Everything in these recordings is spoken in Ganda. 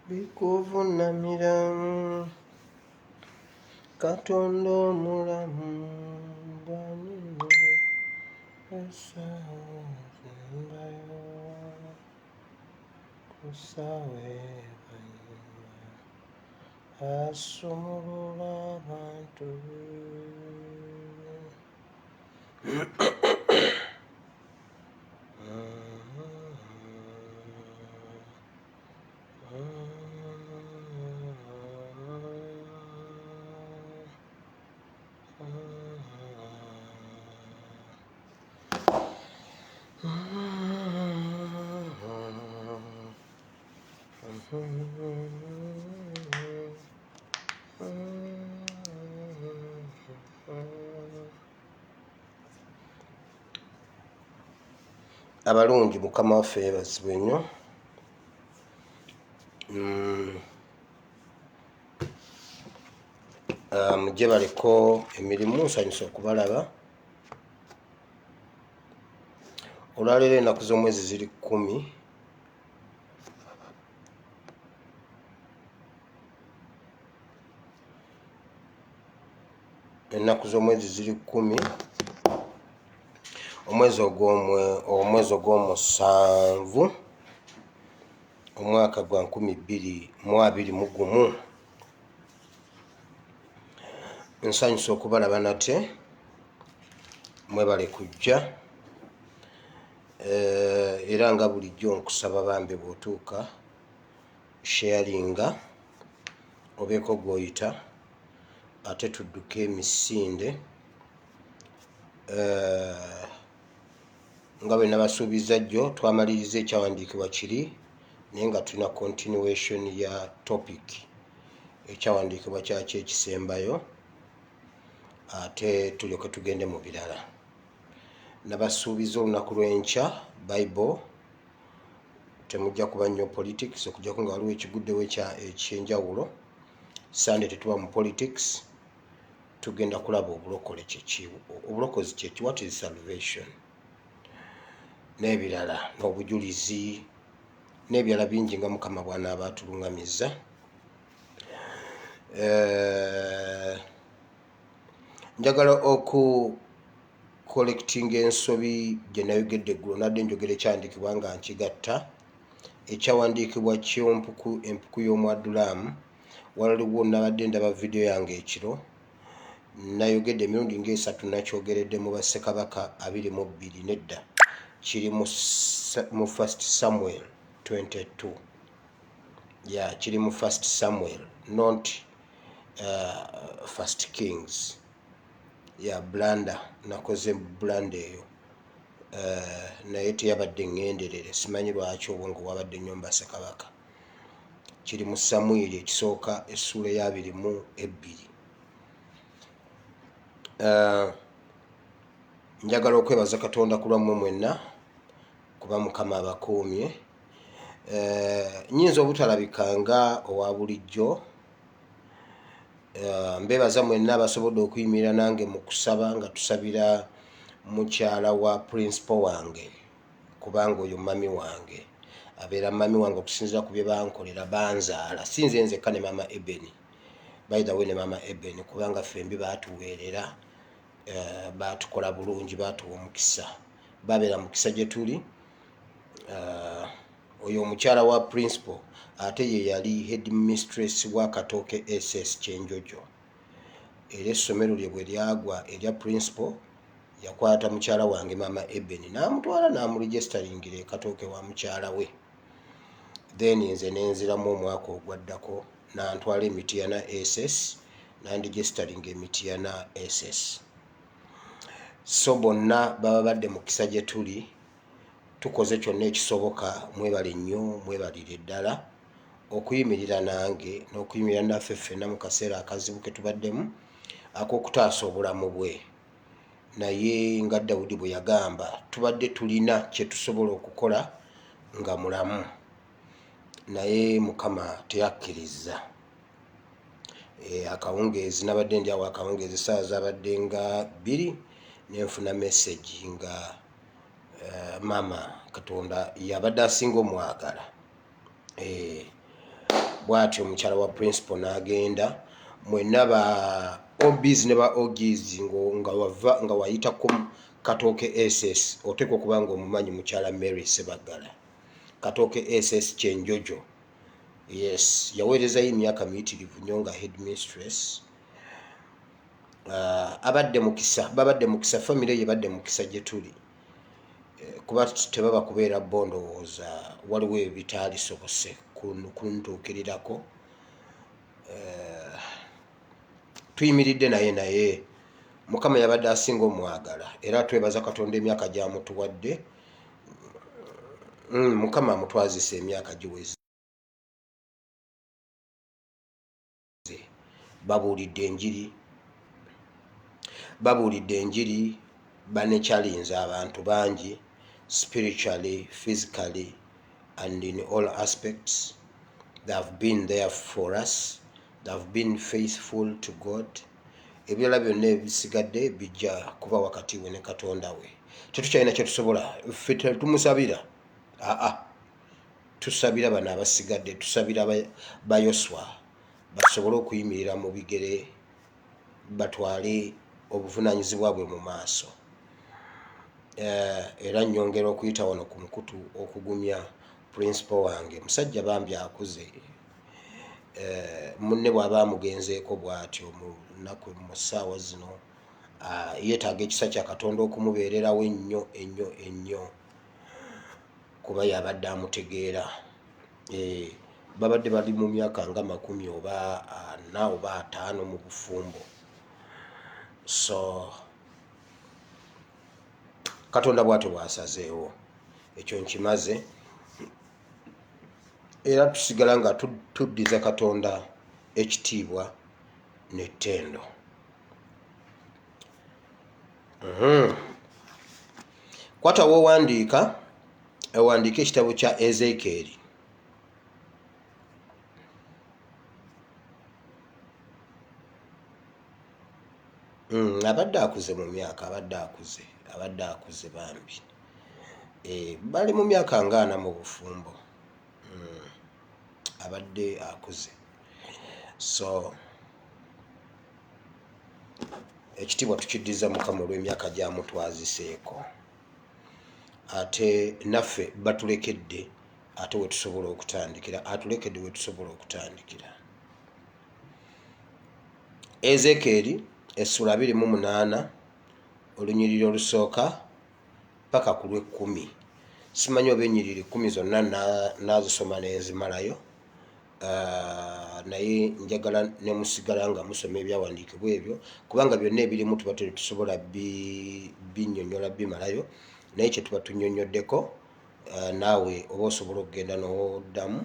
Bikuvunamira Katonda omulamu bw'annyonnyola essaawa ez'embayo ku ssaawa ebanyuma asumulula abantu. Abalungi Mukama waffe yeebazibwe nnyo. Mujje baliko emirimu, nsanyusa okubalaba. Olwaleero ennaku z'omwezi ziri 10. Ennaku z'omwezi ziri 10. Omwezi ogw'omusanvu omwaka gwa 2021. Nsanyusa okubalaba nate, mwebale kujja. Era nga bulijjo nkusaba bambi bw'otuuka sharinga obeeko gw'oyita ate tudduke emisinde. Nga bwe nabasuubiza jjo twamaliriza ekyawandiikibwa kiri naye nga tulina continuation ya topic ekyawandiikibwa kyakyo ekisembayo ate tulyoke tugende mu birala. Nabasuubiza olunaku lw'enkya Bible, temujja kuba nnyo politics okujjako nga waliwo ekiguddewo ekyenjawulo. Sunday tetuba mu politics, tugenda kulaba obulokole kyeki, obulokozi kyeki, what is salvation, n'ebirala n'obujulizi n'ebirala bingi nga Mukama bw'anaaba atuluŋŋamizza. Njagala collecting ensobi gye nayogedde eggulo, nadde njogera ekyawandiikibwa nga nkigatta. Ekyawandiikibwa empuku y'Omwadulamu, waliwo nabadde ndaba vidiyo yange ekiro, nayogedde emirundi ng'esatu nakyogeredde mu Bassekabaka 22 nedda. Kiri mu 1 Samuel 22. Kiri mu 1 Samuel, not 1 Kings. Blanda, nakoze blanda eyo. Naye teyabadde ŋŋenderere, simanyi lwaki obwongo bwabadde nnyo mu Bassekabaka. Kiri mu Samwiri ekisooka essuula ya 22. Njagala okwebaza Katonda ku lwammwe mwenna kuba Mukama abakuumye. Nnyinza obutalabika nga owa bulijjo. Mbebaza mwenna abasobodde okuyimirira nange mu kusaba nga tusabira mukyala wa principal wange, kubanga oyo mami wange abeera mami wange okusinziira ku bye bankolera, banzaala. Si nze nzekka ne Mama Eben, by the way, ne Mama Eben, kubanga ffembi baatuweerera, baatukola bulungi, baatuwa omukisa, babeera mukisa gye tuli. Oyo omukyala wa principal ate ye yali head mistress wa Katooke SS Kyenjojo. Era essomero lye bwe lyagwa erya principal, yakwata mukyala wange Mama Eben n'amutwala n'amuregisteringira e Katooke wa mukyala we. Then nze nenziramu omwaka ogwaddako n'antwala Emityana SS n'andigisteringa Emityana SS. so bonna baba badde mu kisa gye tuli tukoze kyonna ekisoboka. Mwebale nnyo, mwebalire ddala okuyimirira nange n'okuyimirira naffe ffenna mu kaseera akazibu ke tubaddemu ak'okutaasa obulamu bwe. Naye nga Dawudi bwe yagamba, tubadde tulina kye tusobola okukola nga mulamu, naye Mukama teyakkiriza. Akawungeezi nabadde ndi awo akawungeezi essaawa zabadde nga 2 nenfuna message nga maama Katonda yabadde asinga omwagala. Bw'atyo mukyala wa principal n'agenda, mwenna ba OBs ne ba OGs nga wayita ku Katooke SS, oteekwa okuba nga omumanyi mukyala Mary Sebagala. Katooke SS Kyenjojo, yes, yaweerezayo emyaka miyitirivu nnyo nga headmistress. Abadde mukisa, babadde mukisa, famire ye badde mukisa gye tuli, kuba tebaba kubeera bo ndowooza waliwo ebitaali sobose kuntuukirirako. Tuyimiridde naye Mukama yabadde asinga omwagala, era twebaza Katonda emyaka gy'amutuwadde. Mukama amutwazisa emyaka giweze. Babuulidde enjiri, banechallenge abantu bangi, spiritually, physically and in all aspects. They have been there for us. They have been faithful to God. Ebirala byonna ebisigadde bijja kuba wakati we ne Katonda we. Tetukyalina kye tusobola ffe tumusabira, tusabira bano abasigadde, tusabira ba Yoswa basobole okuyimirira mu bigere, batwale obuvunaanyizibwa bwe mu maaso. Era nnyongera okuyita wano ku mukutu okugumya principal wange, musajja bambi akuze. Munne bw'aba amugenzeeko bw'atyo mu ssaawa zino, yeetaaga ekisa kya Katonda okumubeererawo ennyo kuba yabadde amutegeera. Babadde bali mu myaka nga 10 oba 40 oba 50 mu bufumbo. So Katonda bw'atyo bw'asazeewo, ekyo nkimaze. Era tusigala nga tuddiza Katonda ekitiibwa n'ettendo. Kwata w'owandiika, ewandiika ekitabo kya Ezekieri. Abadde akuze mu myaka, abadde akuze bambi. Bali mu myaka nga 40 mu bufumbo. Abadde akuze. So ekitiibwa tukiddiza Mukama olw'emyaka gy'amutwaziseeko. Ate naffe batulekedde ate we tusobola okutandikira, atulekedde we tusobola okutandikira. Ezekieri essula 28 olunyiriri olusooka paka ku lw'ekkumi. Simanyi oba ennyiriri 10 zonna nazisoma nenzimalayo, naye njagala ne musigala nga musoma ebyawandiikibwa ebyo, kubanga byonna ebirimu tuba tetusobola binnyonnyola bimalayo, naye kye tuba tunnyonnyoddeko naawe oba osobola okugenda n'oddamu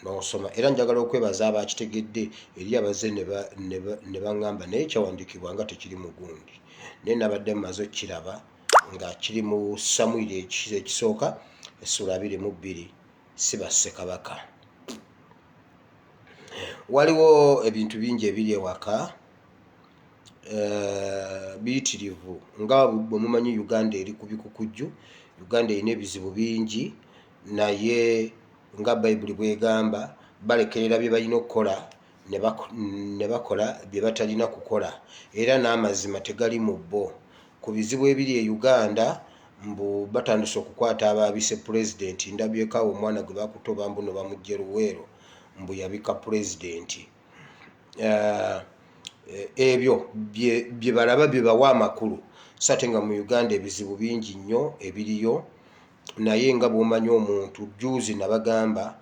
n'osoma. Era njagala okwebaza abakitegedde eri abazze ne baŋŋamba naye kyawandiikibwa nga tekiri mu gundi, naye nabadde mmaze okkiraba nga kiri mu Samwiri ekisooka essula 22 Siba Ssekabaka. Waliwo ebintu bingi ebiri ewaka biyitirivu, nga bwe mumanyi Uganda eri ku bikukujju. Uganda erina ebizibu bingi, naye nga Bayibuli bw'egamba balekerera bye balina okukola ne bakola bye batalina kukola, era n'amazima tegali mu bo. Ku bizibu ebiri e Uganda mbu batandise okukwata abaabise pulezidenti. Ndabyeko awo omwana gwe bakutte oba mbu no bamuggye Luweero mbu yabika pulezidenti. Ebyo bye balaba bye bawa amakulu. So ate nga mu Uganda ebizibu bingi nnyo ebiriyo, naye nga bw'omanyi omuntu juuzi nabagamba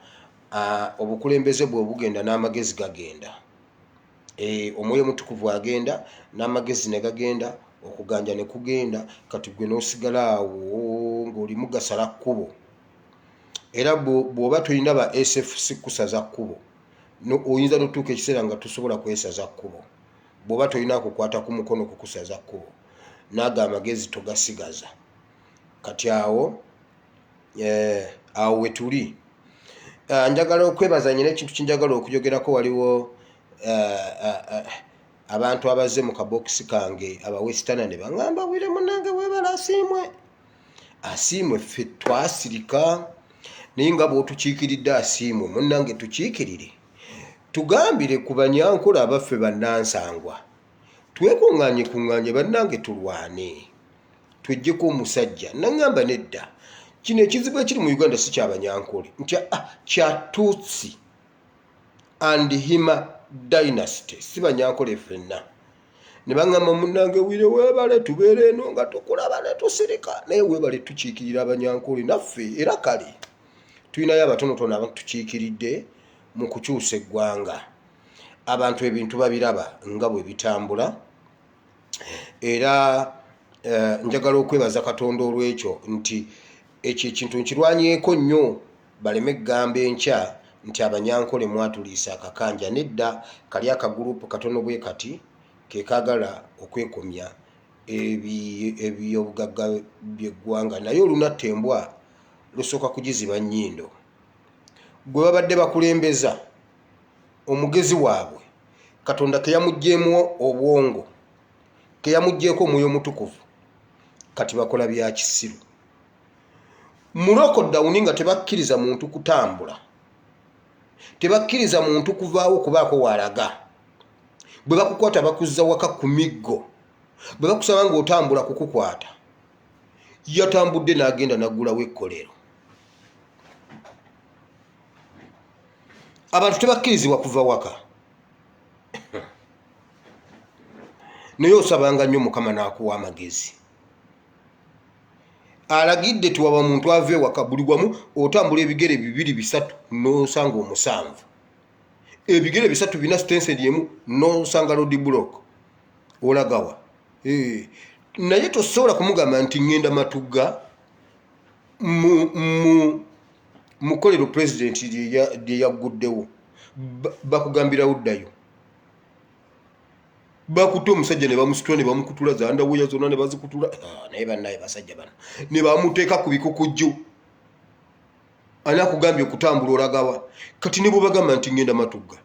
obukulembeze bwe bugenda n'amagezi gagenda. Omwoyo Mutukuvu agenda n'amagezi ne gagenda, okuganja ne kugenda kati gwe n'osigala awo ng'oli mugasala kkubo era bw'oba tulina ba SFC kusaza kkubo oyinza n'otuuka ekiseera nga tusobola kwesaza kkubo bw'oba tolina kukwata ku mukono kukusaza kkubo naaga amagezi togasigaza kati awo we tuli. Njagala okwebaza nyina ekintu kinjagala okujogerako waliwo abantu abazze mu kabokisi kange aba westana ne baŋŋamba wire munnange weebala asiimwe ffe twasirika naye nga bw'otukiikiridde asiimwe munnange tukiikirire tugambire ku banyankole abaffe bannansangwa twekuŋŋaanye bannange tulwane tweggyeko omusajja naŋŋamba nedda kino ekizibu ekiri mu Uganda si kyabanyankole nti kya Tutsi and Hima dynasty si banyankole ffenna ne baŋŋamba munnange wire weebale tubeere eno nga tukulaba ne tusirika naye weebale tukiikirira abanyankole naffe era kale tulinayo abatonotono abantu tukiikiridde mu kukyusa eggwanga abantu ebintu babiraba nga bwe bitambula era njagala okwebaza Katonda olw'ekyo nti ekyo ekintu nkirwanyeeko nnyo baleme egamba enkya nti abanyankole mwatuliisa akakanja nedda kali akagurupu katono bwe kati kekagala okwekomya ebyobugagga by'eggwanga naye olunatta embwa lusooka kugiziba nnyindo gwe babadde bakulembeza omugezi waabwe Katonda keyamuggyeemu obwongo keyamuggyeeko omwoyo omutukuvu kati bakola bya kisiru mu lockdown nga tebakkiriza muntu kutambula tebakkiriza muntu kuvaawo kubaako walaga bwe bakukwata bakuzza waka ku miggo bwe bakusaba ng'otambula kukukwata yatambudde n'agenda n'aggulawo ekkolero abantu tebakkirizibwa kuva waka naye osabanga nnyo Mukama n'akuwa amagezi alagidde tiwaba muntu ave waka buli wamu otambula ebigere 2-3 n'osanga omusanvu ebigere 3 bina stenseni emu n'osanga road block olagawa naye tosobola kumugamba nti ngenda Matugga mukolero president lye yagguddewo bakugambirawo ddayo bakutte omusajja ne bamusitula ne bamukutula zandaweya zonna ne bazikutula naye bannaye basajja bano ne bamuteeka ku bikukujju ani akugambye okutambula olagawa kati ne bwe bagamba nti ngenda Matugga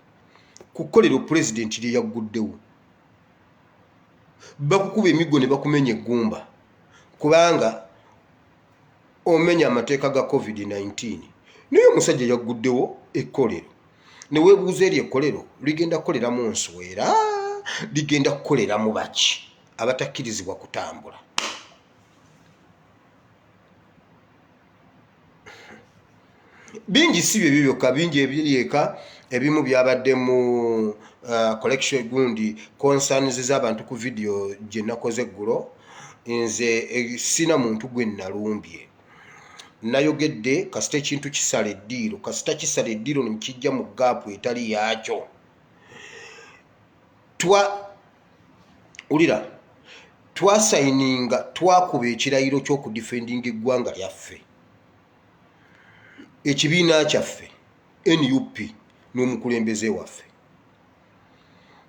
ku kolero president lye yagguddewo bakukuba emiggo ne bakumenya eggumba kubanga omenya amateeka ga COVID-19 naye omusajja yagguddewo ekkolero ne weebuuza eri ekkolero ligenda kukoleramu nswera ligenda kukoleramu baki abatakkirizibwa kutambula bingi si bye byokka bingi ebiri eka ebimu byabadde mu collection gundi concerns z'abantu ku video gye nakoze eggulo nze sina muntu gwe nalumbye nayogedde kasita ekintu kisala eddiiro kasita kisala eddiiro nekijja mu gaapu etali yaakyo twasayininga twakuba ekirayiro ky'okudifendinga eggwanga lyaffe ekibiina kyaffe NUP n'omukulembeze waffe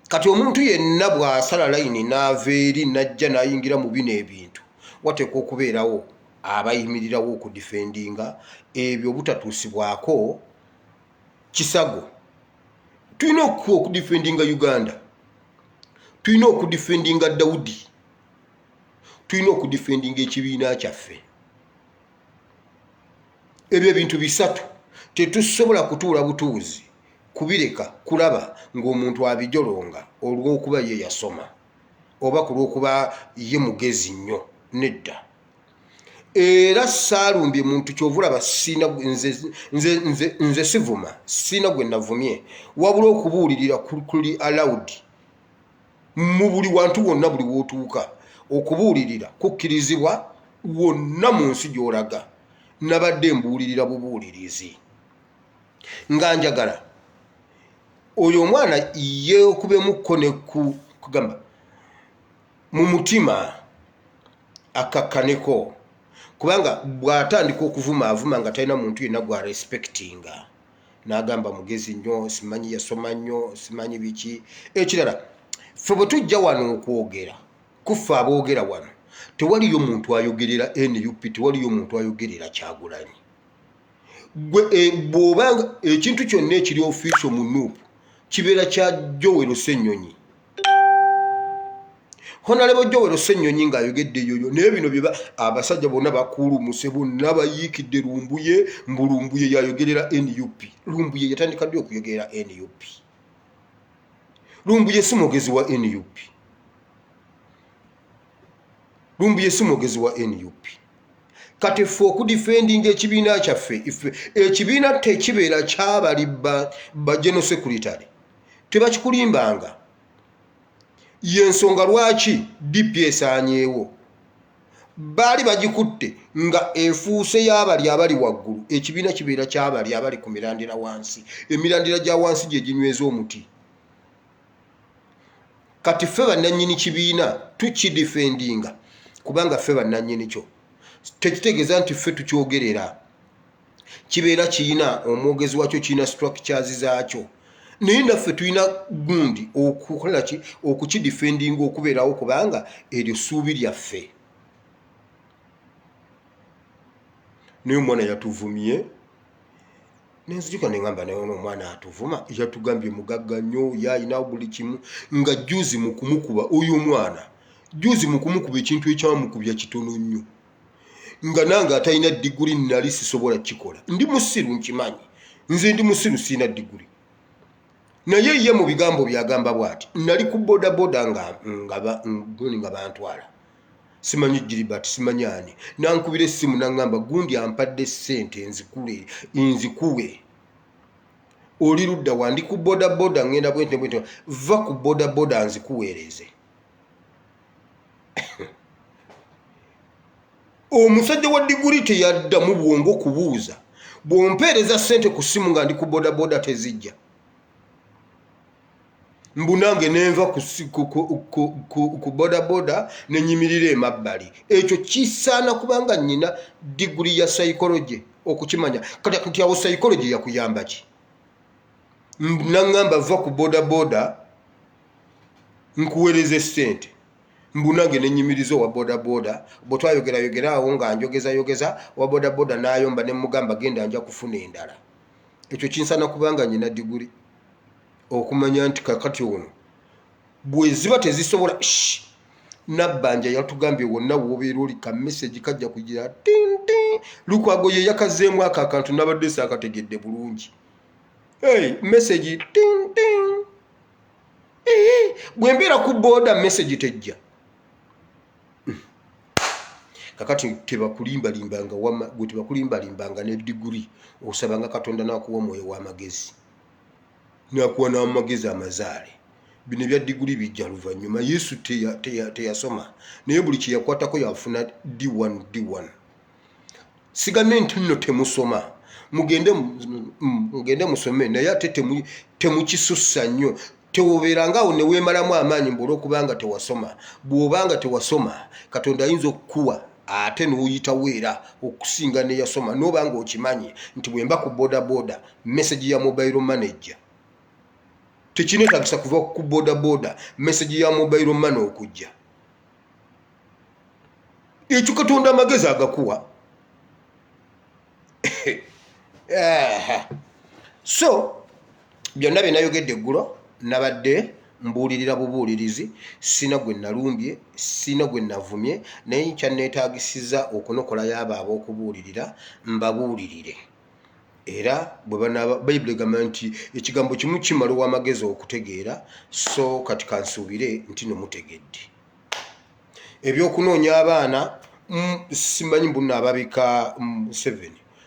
kati omuntu yenna bw'asala layini n'ava eri n'ajja n'ayingira mu bino ebintu wateekwa okubeerawo abayimirirawo okudifendinga ebyo obutatuusibwako kisago tulina okudifendinga Uganda tulina okudifendinga Daudi tulina okudifendinga ekibiina kyaffe ebyo ebintu bisatu tetusobola kutuula butuuzi kubireka kulaba ng'omuntu abijolonga olw'okuba ye yasoma oba ku lw'okuba ye mugezi nnyo nedda era saalumbye muntu kyovulaba sina nze sivuma sina gwe navumye wabula okubuulirira kuli allowed mu buli wantu wonna buli wootuuka okubuulirira kukkirizibwa wonna mu nsi gy'olaga nabadde mbuulirira bubuulirizi nga njagala oyo omwana yeekubemukko ne kugamba mu mutima akakkaneko kubanga bw'atandika okuvuma avuma nga talina muntu yenna gwa respectinga n'agamba mugezi nnyo simanyi yasoma nnyo simanyi biki ekirala ffe bwe tujja wano okwogera kuffe aboogera wano tewaliyo muntu ayogerera NUP tewaliyo muntu ayogerera Kyagulanyi bw'obanga ekintu kyonna ekiri official mu NUP kibeera kya Joel Ssenyonyi Honorable Joel Ssenyonyi ng'ayogedde yoyo naye bino bye abasajja bonna bakuulumuse bonna bayiikidde Lumbuye Lumbuye yayogerera NUP Lumbuye yatandika ddi okuyogerera NUP Lumbuye si mwogezi wa NUP Lumbuye si mwogezi wa NUP kati ffe okudifendinga ekibiina kyaffe ekibiina tekibeera kyabali ba general secretary tebakikulimbanga yensonga lwaki DP esaanyeewo baali bagikutte nga efuuse y'abali abali waggulu ekibiina kibeera kyabali abali ku mirandira wansi emirandira gya wansi gye ginyweza omuti kati ffe bannannyini kibiina tukidifendinga kubanga ffe bannannyini kyo tekitegeeza nti ffe tukyogerera kibeera kiyina omwogezi wakyo kiyina structures zaakyo naye naffe tulina gundi okukola ki okukidifendinga okubeerawo kubanga eryo ssuubi lyaffe naye omwana yatuvumye nenzijjuka ne ngamba naye omwana atuvuma yatugambye mugagga nnyo yayinawo buli kimu nga juzi mu kumukuba oyo omwana juzi mu kumukuba ekintu ekyamukubya kitono nnyo nga nange atalina diguli nali sisobola kikola ndi musiru nkimanyi nze ndi musiru sina diguli naye ye mu bigambo byagamba bwati nali ku boda boda nga bantwala simanyi Gilbert simanyi ani nankubira essimu nangamba gundi ampadde ssente nzikuwe oli ludda wandi ku boda boda ngenda bwente va ku boda boda nzikuweereze omusajja wa diguli teyaddamu bwongo kubuuza bw'ompeereza ssente ku ssimu nga ndi ku boda boda tezijja mbunange nenva ku boda boda nenyimirira emabbali ekyo kisaana kubanga nnyina diguli ya psychology okukimanya kati awo psychology yakuyamba ki nangamba va ku boda boda nkuweereza ssente mbunange nenyimirizo wa boda boda bwetwayogera awo nga njogeza wa boda boda n'ayomba ne mugamba genda nja kufuna endala ekyo kinsana kubanga nyina diguli okumanya nti kakati ono bwe ziba tezisobola nabbanja yatugambye wonna woobeera oli ka message kajja kugira tinti Lukwago ye yakazeemu akantu nabadde saakategedde bulungi message tinti bwe mbeera ku boda message tejja kakati tebakulimbalimbanga ne diguli osabanga Katonda n'akuwa omwoyo w'amagezi n'akuwa n'amagezi amazaale bino bya diguli bijja luvannyuma Yesu teyasoma naye buli kye yakwatako yafuna D1 sigamye nti nno temusoma mugende musome naye ate temukisussa nnyo tewobeeranga awo ne weemalamu amaanyi olw'okubanga tewasoma bw'obanga tewasoma Katonda ayinza okukuwa ate n'oyitawo era okusinga neyasoma n'obanga okimanyi nti bwemba ku boda boda message ya mobile manager tekinetagisa kuva ku boda boda message ya mobile money okujja ekyo Katonda amagezi agakuwa so byonna bye nayogedde eggulo nabadde mbuulirira bubuulirizi sina gwe nalumbye sina gwe navumye naye kyanneetaagisiza okunokolayo abo ab'okubuulirira mbabuulirire era bwe banaba Bayibuli egamba nti ekigambo kimu kimala ow'amagezi okutegeera so kati kansuubire nti nomutegedde ebyokunoonya abaana simanyi mbunna ababika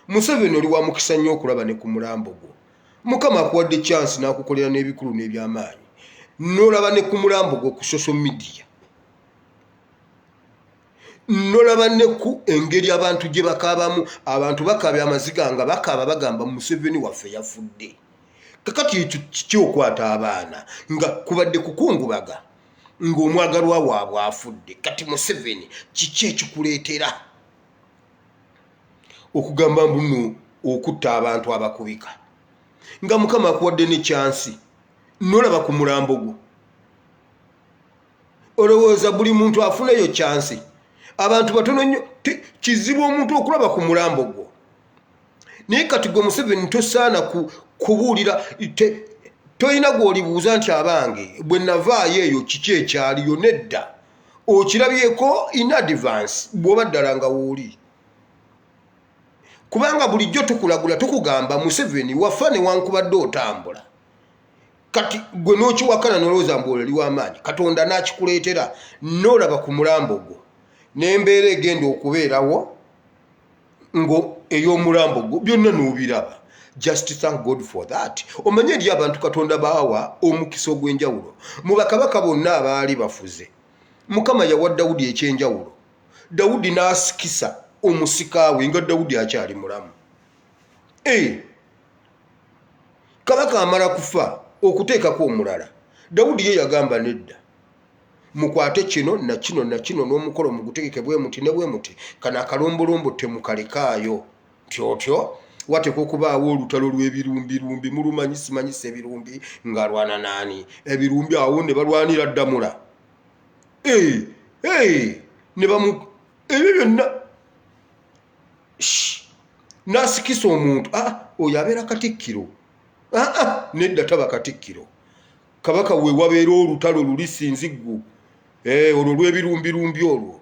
Museveni oli wa mukisa nnyo okulaba ne ku mulambo gwo Mukama akuwadde chance n'akukolera n'ebikulu n'ebyamaanyi n'olaba ne ku mulambo gwo ku social media n'olaba ne ku engeri abantu gye bakaabamu abantu bakaabya amaziga nga bakaaba bagamba Museveni waffe yafudde kakati ekyo kiki okwata abaana nga kubadde kukungubaga ng'omwagalwa waabwe afudde. Kati Museveni kiki ekikuleetera okugamba mbuno okutta abantu abakubika nga Mukama akuwadde ne kyansi nolaba ku mulambo gwo? Olowooza buli muntu afuneyo kyansi? Abantu batono nnyo, kizibu omuntu okulaba ku mulambo gwo. Naye kati gwe Museveni tosaana kubuulira, toyina gw'olibuuza nti abange bwe navaayo eyo kiki ekyaliyo? Nedda, okirabyeko in advance bw'oba ddala nga wooli. Kubanga bulijjo tukulagula tukugamba Museveni wafa newankubadde otambula. Kati gwe n'okiwakana nolowooza mbu oli w'amaanyi. Katonda n'akikuleetera n'olaba ku mulambo gwo n'embeera egenda okubeerawo ngo ey'omulambo gwo byonna n'obiraba. Just thank God for that. Omanye eri abantu Katonda baawa omukisa ogw'enjawulo. Mu bakabaka bonna abaali bafuze, Mukama yawa Dawudi ekyenjawulo. Dawudi n'asikisa omusikaawe nga Dawudi akyali mulamu. Kabaka amala kufa okuteekako omulala, Dawudi ye yagamba nedda, mukwate kino na kino na kino n'omukolo mugutegeke bwe muti ne bwe muti, kana akalombolombo temukalekaayo. Tyotyo wateekwa okubaawo olutalo lw'ebirumbi, mulumanyi simanyisa ebirumbi ng'alwana naani? Ebirumbi awo ne balwanira Ddamula. Ne bamu ebyo byonna n'asikisa omuntu. Oyo abeera Katikkiro. Nedda taba Katikkiro. Kabaka we wabeera olutalo lulisinziggu, olwo lw'ebirumbi olwo.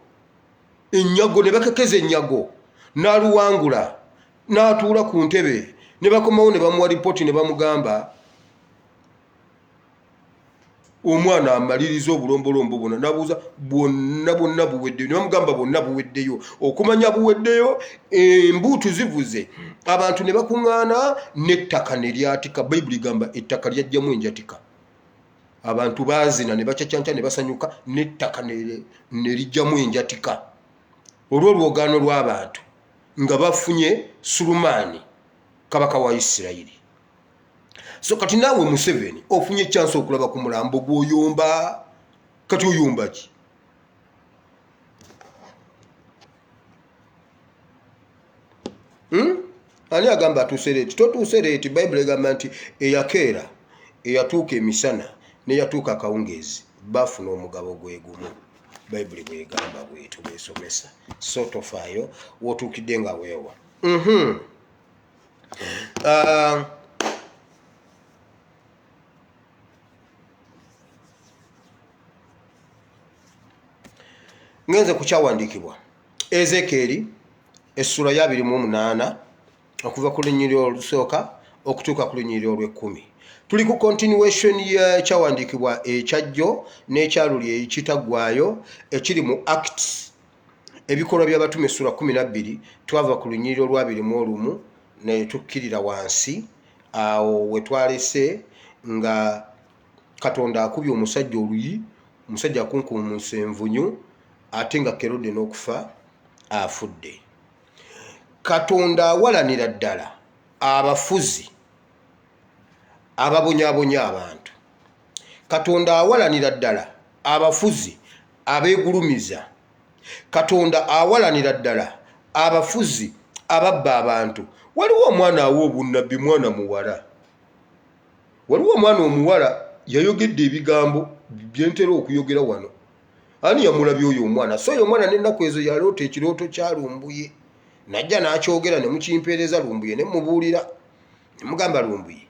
Ennyago ne bakekeza ennyago, n'aluwangula, n'atuula ku ntebe, ne bakomawo ne bamuwa lipooti ne bamugamba omwana amaliriza obulombolombo bwonna. N'abuuza bwonna buweddeyo. Ne bamugamba bwonna buweddeyo. Okumanya buweddeyo, embuutu zivuze, abantu ne bakuŋŋaana n'ettaka ne lyatika. Bayibuli gamba ettaka lyajjamu enjatika. Abantu baazina ne bacacanta ne basanyuka, n'ettaka ne lijjamu enjatika olw'olwogaano lw'abantu nga bafunye Sulumaani kabaka wa Isirayiri. So kati naawe Museveni ofunye chance okulaba ku mulambo gw'oyomba. Kati oyomba ki? Ani agamba atuuse leeti? Totuuse leeti. Bayibuli egamba nti eyakeera eyatuuka emisana n'eyatuuka akawungeezi bafuna omugabo gwe gumu. Bayibuli bwegamba bwetu bwesomesa. So tofaayo wootuukidde nga weewa. Ngenze ku kyawandiikibwa Ezekieri essula ya 28 okuva ku lunyiriri olusooka okutuuka ku lunyiriri olw'ekkumi. Tuli ku continuation ya kyawandiikibwa ekyajjo n'ekyaluli ekitaggwaayo ekiri mu Acts ebikolwa by'abatume essula 12. Twava ku lunyiriri olwa 21 ne tukkirira wansi awo we twalese nga Katonda akubye omusajja oluyi, omusajja akunkuumusa envunyu, ate nga Kerode n'okufa afudde. Katonda awalanira ddala abafuzi ababonyaabonya abantu. Katonda awalanira ddala abafuzi abeegulumiza. Katonda awalanira ddala abafuzi ababba abantu. Waliwo omwana awa obunnabbi, mwana muwala. Waliwo omwana omuwala yayogedde ebigambo byentera okuyogera wano. Ani yamulabye oyo omwana? So oyo omwana n'ennaku ezo yaloota ekirooto kya Lumbuye. Najja n'akyogera ne mukimpeereza Lumbuye ne mubuulira. Ne mugamba Lumbuye,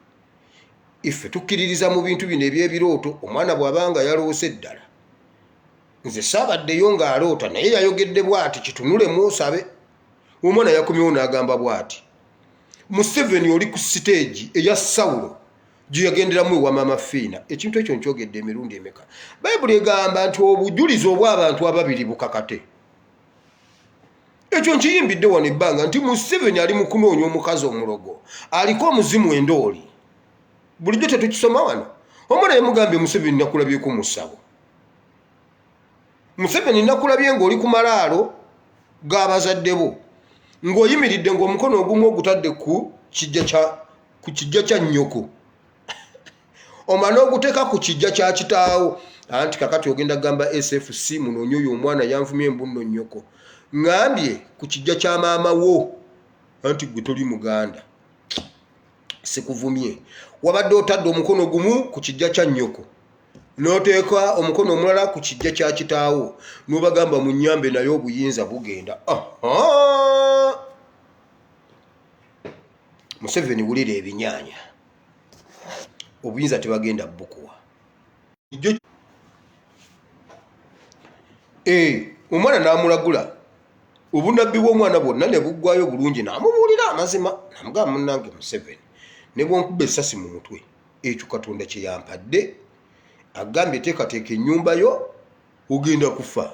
iffe tukkiririza mu bintu bino eby'ebirooto. Omwana bw'abanga yaloose ddala, nze saabaddeyo ng'aloota naye yayogedde bw'ati, kitunulemu osabe. Omwana yakomyewo n'agamba bw'ati, Museveni oli ku siteegi eya Sawulo gye yagenderamu ewa Maama Fiina. Ekintu ekyo nkyogedde emirundi emeka. Bayibuli egamba nti obujulizi obw'abantu ababiri bukakate. Ekyo nkiyimbidde wano ebbanga nti Museveni ali mu kunoonya omukazi omulogo, aliko omuzimu endooli. Bulijjo tetukisoma wano. Omwana yamugambye Museveni nakulabyeko mu ssabo. Museveni nakulabye ng'oli ku malaalo g'abazadde bo, ng'oyimiridde ng'omukono ogumu ogutadde ku kijja kya nnyoko, omala oguteeka ku kijja kya kitaawo, anti kakati ogenda gamba SFC munoonyo oyo omwana yanvumye embunno nnyoko ngambye ku kijja kya maama wo anti gwe toli muganda sikuvumye wabadde otadde omukono gumu ku kijja kya nnyoko n'oteeka omukono omulala ku kijja kya kitaawo n'obagamba mu nnyambe naye obuyinza bugenda Museveni wulira ebinyaanya obuyinza tebagenda bukuwa omwana n'amulagula obunabbi bw'omwana bwonna ne buggwayo bulungi n'amubuulira amazima namugamba munnange Museveni ne bwonkuba essasi mu mutwe ekyo Katonda kye yampadde agambye teekateeka ennyumba yo ogenda kufa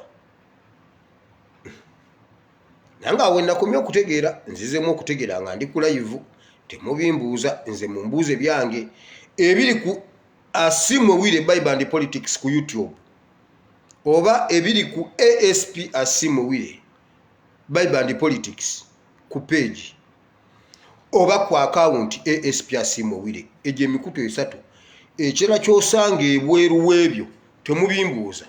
nange awo nakomye okutegeera nzizemu okutegeera nga ndi ku live temubimbuuza nze mumbuuze byange ebiri ku Asimwe Wire Bible and Politics ku YouTube oba ebiri ku ASP Asimwe Wire Bible and Politics ku page oba ku account ASP Asimwe Wire eje emikutu esatu ekira kyosanga ebweru webyo temubimbuuza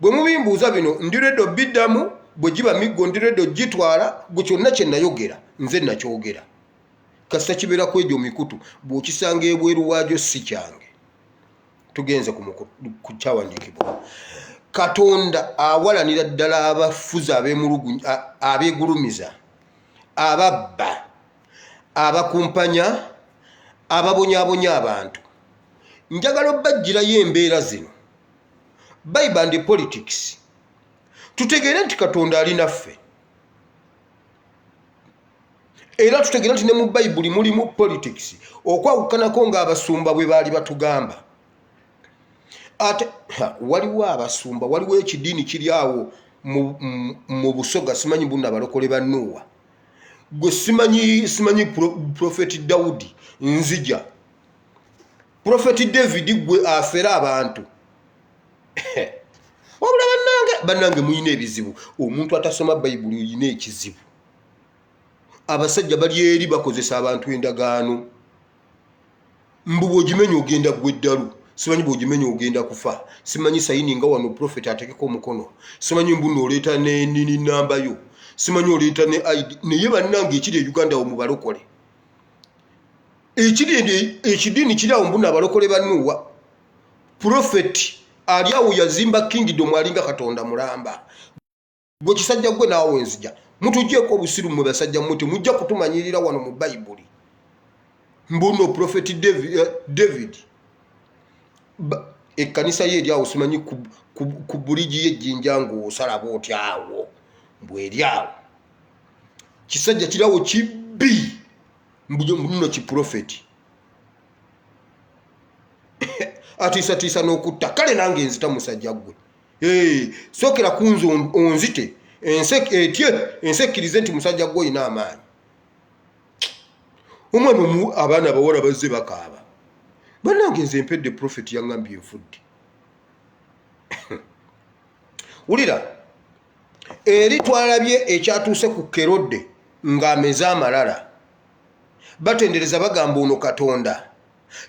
bwe mubimbuuza bino ndiredo biddamu bwe giba miggo ndiredo gitwala gwe kyonna kye nayogera nze nakyogera kasita kibeera ku egyo mikutu bw'okisanga ebweru waagyo si kyange tugenze ku kyawandiikibwa Katonda awalanira ddala abafuzi abeegulumiza ababba abakumpanya ababonyaabonya abantu njagala obbajjirayo embeera zino Bible and Politics tutegeere nti Katonda ali naffe era tutegeera nti ne mu Bayibuli mulimu politics okwawukanako ng'abasumba bwe baali batugamba ate waliwo abasumba waliwo ekidiini kiri awo mu Busoga simanyi bunna balokole ba Nuuwa gwe simanyi Prophet Daudi nzija Prophet David gwe afera abantu wabula bannange muyina ebizibu omuntu atasoma Bayibuli oyina ekizibu abasajja bali eri bakozesa abantu endagaano mbu bw'ogimenya ogenda gweddalu simanyi bw'ogimenya ogenda kufa simanyi sayini nga wano Prophet atekeko omukono simanyi mbu oleeta nini namba yo simanyi oleeta ne ID naye bannange ekiri e Uganda mu balokole ekidiini kiri awo mbu abalokole bannuwa Prophet ali awo yazimba kingdom alinga Katonda mulamba gwe kisajja gwe naawe nzija mutugyeko obusiru mwe basajja muti mujja kutumanyirira wano mu Bayibuli mbuno Prophet David ekkanisa ye eri awo simanyi ku buligi y'ejjinja ng'osalaba otya awo bw'eri awo kisajja kirawo kibbi mbuno kiprofeti atiisatiisa n'okutta kale nange nzita musajja gwe sookera kunze onzite ensekkirize nti musajja gwe oyina amaanyi omwana abaana abawala bazze bakaaba bannange nze mpedde Prophet yaŋŋambye nfudde wulira eri twalabye ekyatuuse ku Kerode ng'ameze amalala batendereza bagamba ono Katonda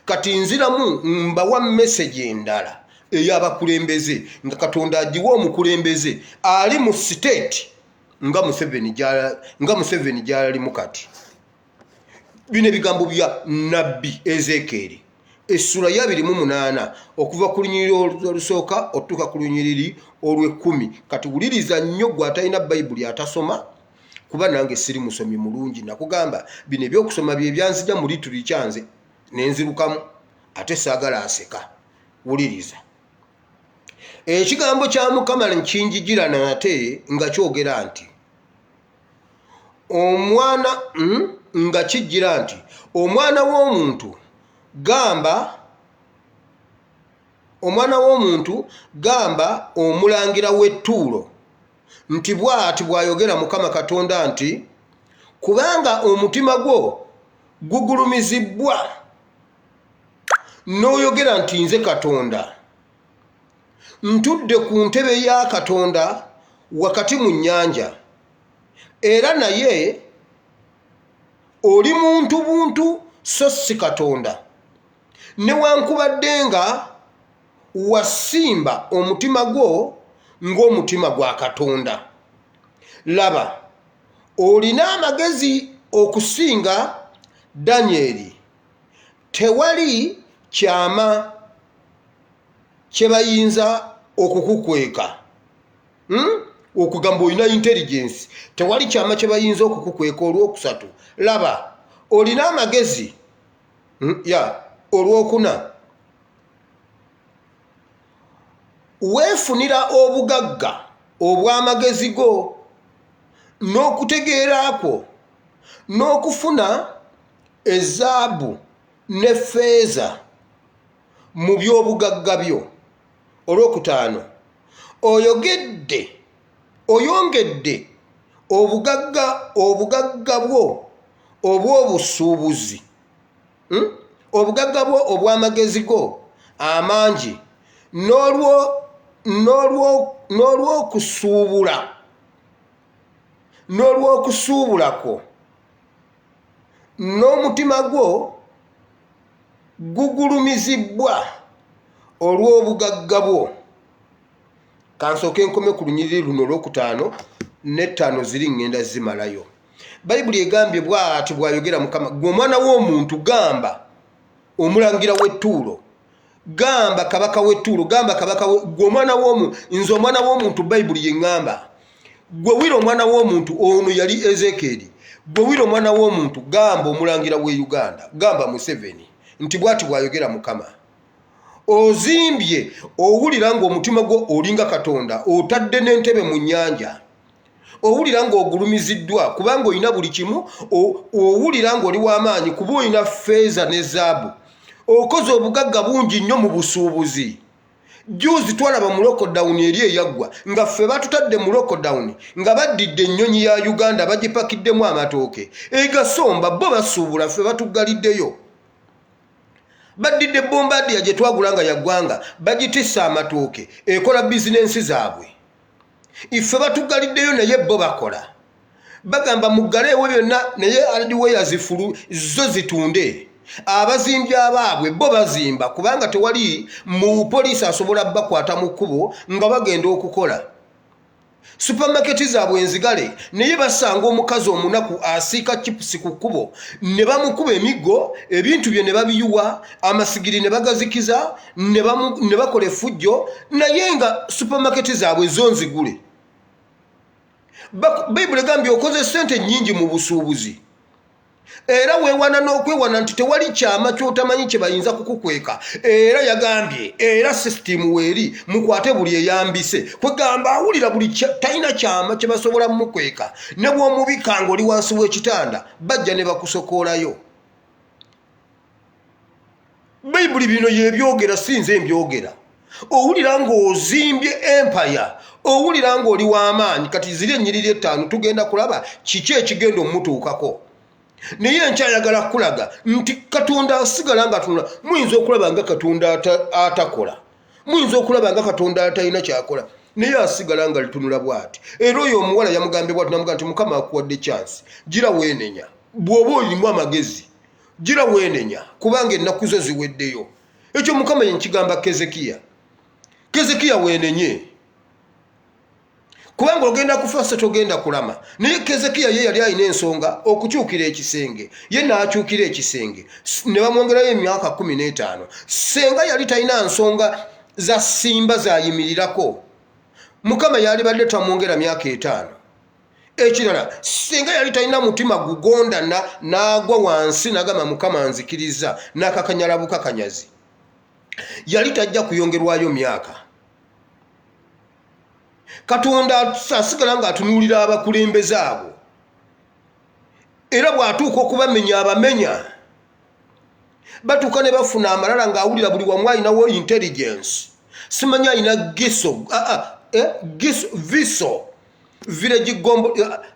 kati nziramu mbawa message endala ey'abakulembeze nga Katonda agiwa omukulembeze ali mu state nga Museveni gy'alimu kati bino ebigambo bya Nabbi Ezekieri essula ya 28 okuva ku lunyiriri olusooka otuuka ku lunyiriri olw'ekkumi kati wuliriza nnyo gwe atalina Bayibuli atasoma kuba nange siri musomi mulungi nakugamba bino ebyokusoma bye byanzija muli tulikyanze nenzirukamu ate saagala aseka wuliriza ekigambo kya Mukama nkinjijira nate nga kyogera nti omwana nga kijjira nti omwana w'omuntu gamba omulangira w'ettuulo nti bw'ati bw'ayogera Mukama Katonda nti kubanga omutima gwo gugulumizibwa n'oyogera nti nze Katonda ntudde ku ntebe ya Katonda wakati mu nnyanja era naye oli muntu buntu so si Katonda newankubadde nga wasimba omutima gwo ng'omutima gwa Katonda. Laba, olina amagezi okusinga Danyeri. Tewali kyama kye bayinza okukukweka. Okugamba olina intelligence. Tewali kyama kye bayinza okukukweka. Olwokusatu, laba, olina amagezi. Olwokuna, weefunira obugagga obw'amagezi go n'okutegeera kwo n'okufuna ezaabu ne feeza mu by'obugagga byo. Olwokutaano, oyongedde obugagga bwo obw'obusuubuzi, obugagga bwo obw'amagezi go amangi n'olw'okusuubulako n'omutima gwo gugulumizibwa olw'obugagga bwo. Kansooke nkome ku lunyiriri luno olwokutaano n'ettaano ziri ngenda zimalayo. Bayibuli egambye bw'ati bw'ayogera Mukama, gwe omwana w'omuntu gamba omulangira w'ettuulo, gamba kabaka w'ettuulo, gamba kabaka gwe omwana w'omuntu, nze omwana w'omuntu Bayibuli yeŋŋamba. Gwe wira omwana w'omuntu, ono yali Ezekieri. Gwe wira omwana w'omuntu gamba omulangira w'e Uganda, gamba Museveni nti bw'ati bw'ayogera Mukama. Ozimbye owulira ng'omutima gwo olinga Katonda, otadde n'entebe mu nnyanja. Owulira ng'ogulumiziddwa kubanga olina buli kimu, owulira ng'oli w'amaanyi kuba olina feeza ne zaabu. Okoze obugagga bungi nnyo mu busuubuzi. Juzi twalaba mu lockdown eri eyaggwa nga ffe batutadde mu lockdown nga baddidde ennyonyi ya Uganda bagipakiddemu amatooke. Egasomba bo basuubula, ffe batuggaliddeyo. Baddidde Bombardier gye twagula nga yaggwanga bagitissa amatooke, ekola bizinensi zaabwe. Iffe batuggaliddeyo naye bo bakola. Bagamba muggaleewo byonna naye hardware zifulu zo zitunde. Abazimbye abaabwe bo bazimba kubanga tewali mu poliisi asobola bakwata mu kkubo nga bagenda okukola. Supermarket zaabwe enzigale naye basanga omukazi omunaku asiika chipusi ku kkubo ne bamukuba emiggo, ebintu bye ne babiyuwa, amasigiri ne bagazikiza, ne bakola effujjo, naye nga supermarket zaabwe zo nzigule. Bayibuli egambye okoze ssente nnyingi mu busuubuzi. Era weewana n'okwewana nti tewali kyama ky'otamanyi kye bayinza kukukweka. Era yagambye, era sisitimu weeri mukwate buli eyambise. Kwegamba awulira buli talina kyama kye basobola mukweka. Ne bw'omubika ng'oli wansi w'ekitanda bajja ne bakusokoolayo. Bayibuli bino yebyogera, sinze mbyogera. Owulira ng'ozimbye empire, owulira ng'oli w'amaanyi. Kati ziri ennyiriri ettaano tugenda kulaba kiki ekigenda omutuukako. Naye nkyayagala kulaga nti Katonda asigala nga tunula. Muyinza okulaba nga Katonda atakola, muyinza okulaba nga Katonda atalina kyakola, naye asigala nga litunula bw'ati. Era oyo omuwala yamugambye bw'ati, namugamba nti Mukama akuwadde chance, gira weenenya. Bw'oba olimu amagezi gira weenenya kubanga ennaku zo ziweddeyo. Ekyo Mukama yenkigamba Kezekiya. Kezekiya weenenye kubanga ogenda kufa se togenda kulama. Naye Kezekiya ye yali alina ensonga okukyukira ekisenge, ye n'akyukira ekisenge ne bamwongerayo emyaka 15. Senga yali talina nsonga za simba zayimirirako, Mukama yali badde tamwongera myaka 5. Ekirala, senga yali talina mutima gugonda n'agwa wansi n'agamba Mukama nzikiriza n'akakanyala bukakanyazi, yali tajja kuyongerwayo myaka. Katonda asigala ng'atunuulira abakulembeze abo, era bw'atuuka okubamenya abamenya. Batuuka ne bafuna amalala ng'awulira buli wamu alinawo intelligence. Simanyi alina viso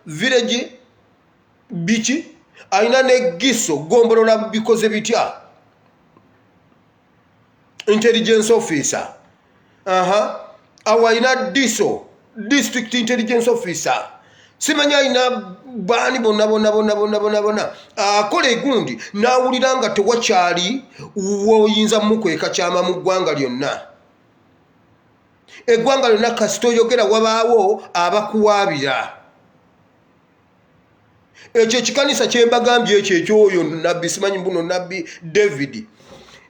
village biki alina ne giso gombolola bikoze bitya, intelligence officer. Awo alina diso, district intelligence officer. Simanyi alina baani bonna akola egundi n'awulira nga tewakyali woyinza mukweka kyama mu ggwanga lyonna. eggwanga lyonna kasita oyogera wabaawo abakuwaabira. Ekyo ekikanisa kye mbagambye ekyo ekyoyo nabbi simanyi mbuno nabbi David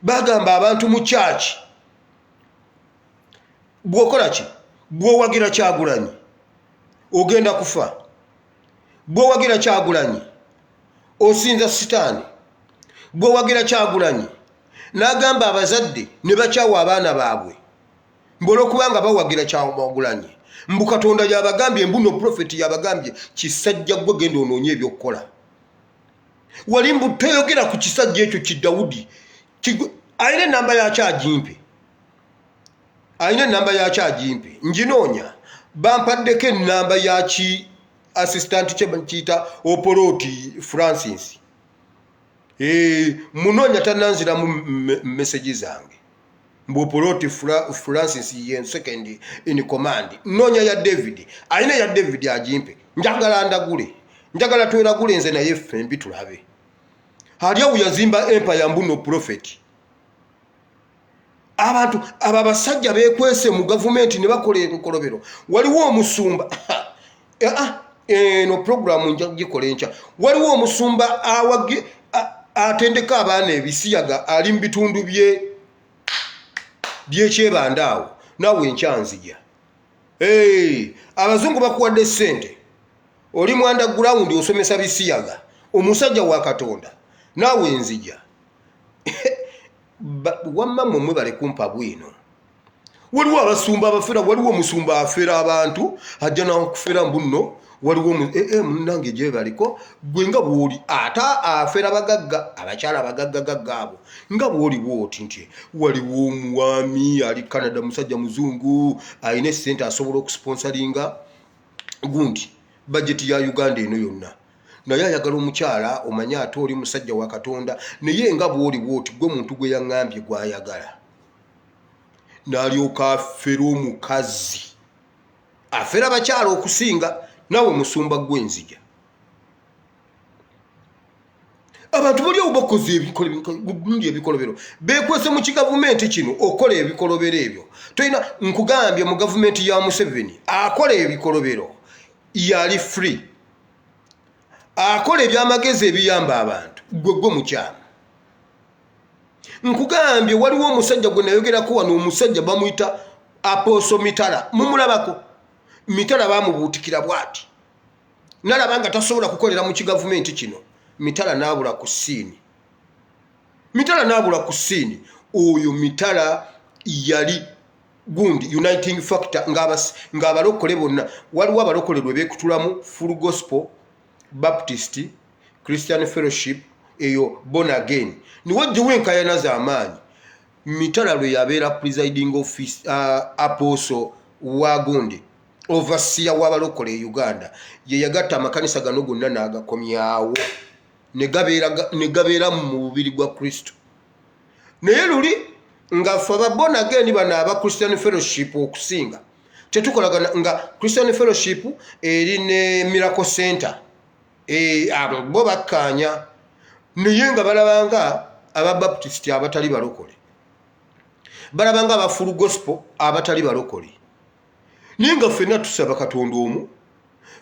bagamba abantu mu church bw'okola ki bw'owagira Kyagulanyi ogenda kufa, bw'owagira Kyagulanyi osinza sitaani, bw'owagira Kyagulanyi n'agamba abazadde ne bakyawa abaana baabwe olw'okubanga bawagira Kyagulanyi mbu Katonda yabagambye mbuno profeti yabagambye kisajja gwe genda onoonye ebyokukola. Wali mbu toyogera ku kisajja ekyo ki Dawudi ayina enamba yakyo agimpe, ayina enamba yakyo agimpe nginoonya bampaddeko enamba yaki assistant kye bakiyita Oporoti Francis munoonya tannanziramu message zange mbu Oporoti Francis ye second in command. Noonya ya David, ayina ya David agimpe njagala ndagule, njagala tweragule nze naye fembi tulabe aliawo yazimba empire mbuno prophet. Abantu ababasajja bekwese mu government ne bakola ebikolobero. Waliwo omusumba no program njagikola encha. Waliwo omusumba awage atendeka abaana ebisiyaga ali mu bitundu byekyebandaawo naawe enkyanzija. Abazungu bakuwadde ssente oli mu underground osomesa bisiyaga omusajja wa Katonda naawe enzija. Wamma mmwe bale kumpa bwino. Waliwo abasumba abafera, waliwo omusumba afera abantu ajja nakufera mbuno, waliwo munange gye baliko gwe nga bw'oli ata afera bagagga abakyala abagagga gaggaabo nga bw'oli bw'oti nti waliwo omwami ali Canada musajja muzungu ayina essente asobola okusponsoringa gundi budget ya Uganda eno yonna naye ayagala omukyala omanye ate oli musajja wa Katonda naye nga bw'oli bw'oti gwe muntu gwe yaŋŋambye gw'ayagala n'alyoka afera omukazi afera abakyala okusinga nawe musumba gw'enzija. Abantu bali obukozi ebikolobero bekwese mu kigavumenti kino okola ebikolobero ebyo. Toyina nkugambye mu gavumenti ya Museveni akola ebikolobero yali free, akola ebyamagezi ebiyamba abantu gwe mukyama. Nkugambye waliwo omusajja gwe nayogerako wano, omusajja bamuyita Apostle Mitala, mumulabako? Mitala bamubuutikira bwati nalaba nga tasobola kukolera mu kigavumenti kino. Mitala n'abula ku ssiini, Mitala n'abula ku ssiini. Oyo Mitala yali gundi uniting factor ng'abalokole bonna. Waliwo abalokole lwe beekutulamu Full Gospel Baptist Christian Fellowship eyo born again niwajjiwo enkayana z'amaanyi. Mitala lwe yabeera presiding office apostle wa gundi overseer w'abalokole e Uganda ye yagatta amakanisa gano gonna n'agakomyawo ne gabeera mu bubiri gwa Kristo. Naye luli nga ffe aba born again bano aba Christian Fellowship okusinga tetukolagana nga Christian Fellowship eri ne Miracle Center abo bo bakkaanya naye nga balabanga aba Baptist abatali balokole, balabanga aba Full Gospel abatali balokole. Naye nga ffenna tusaba Katonda omu,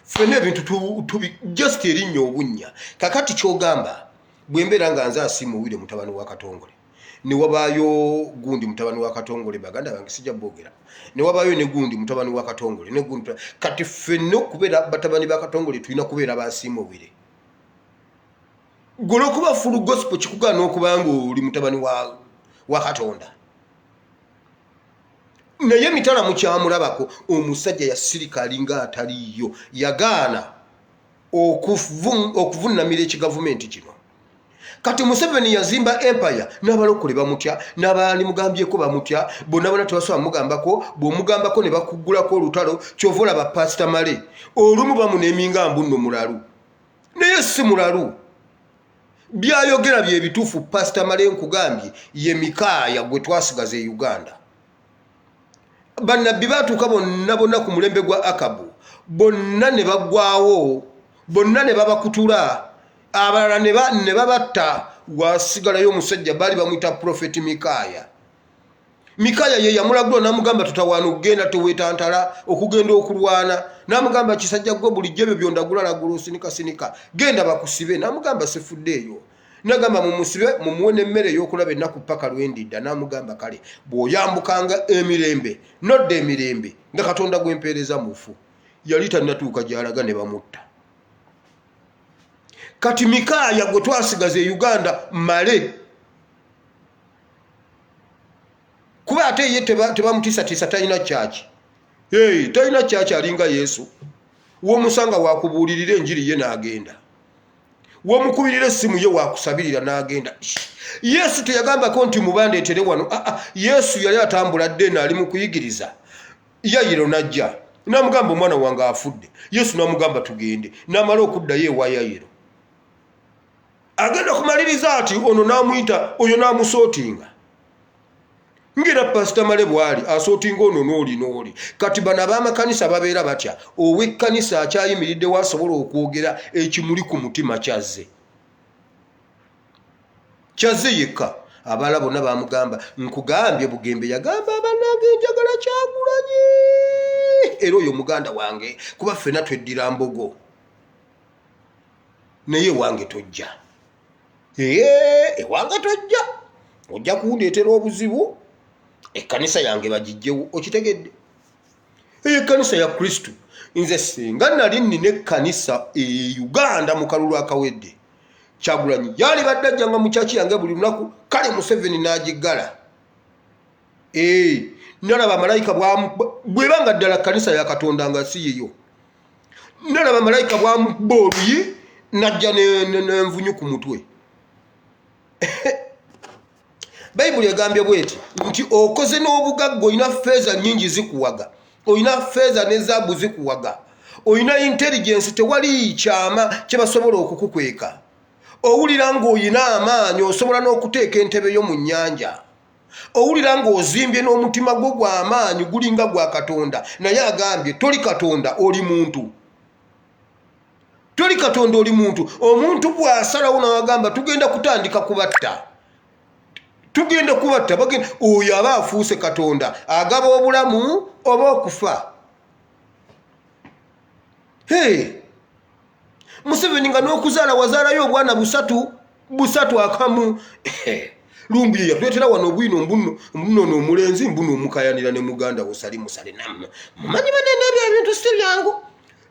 ffenna ebintu just erinnya obunnya. Kakati kyogamba bwe mbeera nga nze Asimuwire mutabani wa Katongole ne wabaayo gundi mutabani wa Katongole, baganda bange sijja boogera, ne wabaayo ne gundi mutabani wa Katongole ne gundi kati ffenna okubeera batabani ba Katongole tulina kubeera ba Asimuwire. Golo kuba Full Gospel kikugaana okubanga oli mutabani wa Katonda. Naye Mitala mukyamulabako omusajja yasirika alinga ataliyo, yagaana okuvunnamira ekigavumenti kino. Kati Museveni yazimba empire n'abalokole bamutya, n'abaali mugambyeko bamutya, bonna tebasobola mugambako, bw'omugambako ne bakuggulako olutalo. Kyova olaba Pastor Male olumu bamuneeminga mbu nno mulalu, naye si mulalu. Byayogera bye bituufu. Pastor Male nkugambye ye Mikaaya gwe twasigaza e Uganda. Bannabbi baatuuka bonna ku mulembe gwa Akabu, bonna ne baggwawo, bonna ne babakutula, abalala ne babatta, wasigalayo omusajja baali bamuyita Prophet Mikaaya. Mikaya ye yamulagula namugamba tutawana okugenda tewetantala okugenda okulwana namugamba kisajja gwo bulijjo ebyo byondagula lagula sinika genda bakusibe namugamba sifuddeeyo nagamba mumusibe mumuwe n'emmere y'okulaba ennaku paka lwendidda namugamba kale bw'oyambukanga emirembe nodda emirembe nga Katonda gwempeereza mufu yali tannatuuka gy'alaga ne bamutta. Kati Mikaya gwe twasigaza e Uganda male kuba ate ye tebamutiisatiisa talina kyaki talina kyaki alinga Yesu w'omusanga wakubuulirira enjiri ye n'agenda w'omukubirira essimu ye wakusabirira n'agenda. Yesu teyagambako nti mubandeetere wano Yesu yali atambula ddeena ali mu kuyigiriza Yayiro najja namugamba omwana wange afudde Yesu namugamba tugende namala okuddayo ewa Yayiro agenda kumaliriza ati ono namuyita oyo namusootinga ngira Pastor Male bwali asootinga ono n'oli kati bano ab'amakanisa babeera batya ow'ekkanisa akyayimiridde wasobola okwogera ekimuli ku mutima kyazze yekka abala bonna bamugamba nkugambye Bugembe yagamba abanange njagala Kyagulanyi era oyo muganda wange kuba ffena tweddira mbogo naye wange tojja ewange tojja ojja kundeetera obuzibu ekkanisa yange bagijjewo okitegedde ekkanisa ya Kristo nze singa nali nnina ekkanisa e Uganda mu kalulu akawedde Kyagulanyi yali badde ajjanga mu kyaki yange buli lunaku kale Museveni n'agiggala nalaba malayika bwebanga ddala kkanisa ya Katonda nga si yiyo nalaba malayika bwamubba oluyi najja n'envunyu ku mutwe. Bayibuli egambye bweti nti okoze n'obugagga olina ffeeza nnyingi zikuwaga olina ffeeza ne zaabu zikuwaga olina intelligence tewali kyama kye basobola okukukweka owulira ng'olina amaanyi osobola n'okuteeka entebe yo mu nnyanja owulira ng'ozimbye n'omutima gwo gw'amaanyi gulinga gwa Katonda naye agambye toli Katonda oli muntu omuntu bw'asalawo n'agamba tugenda kutandika kubatta bagenda oyo aba afuuse Katonda agaba obulamu oba okufa. Museveni nga n'okuzaala wazaalayo obwana busatu akamu lumbi yatwetera wano obwino mbuno n'omulenzi mbuno omukayanira ne muganda wo sali musale nammwe mumanyi banene ebyo ebintu si byangu.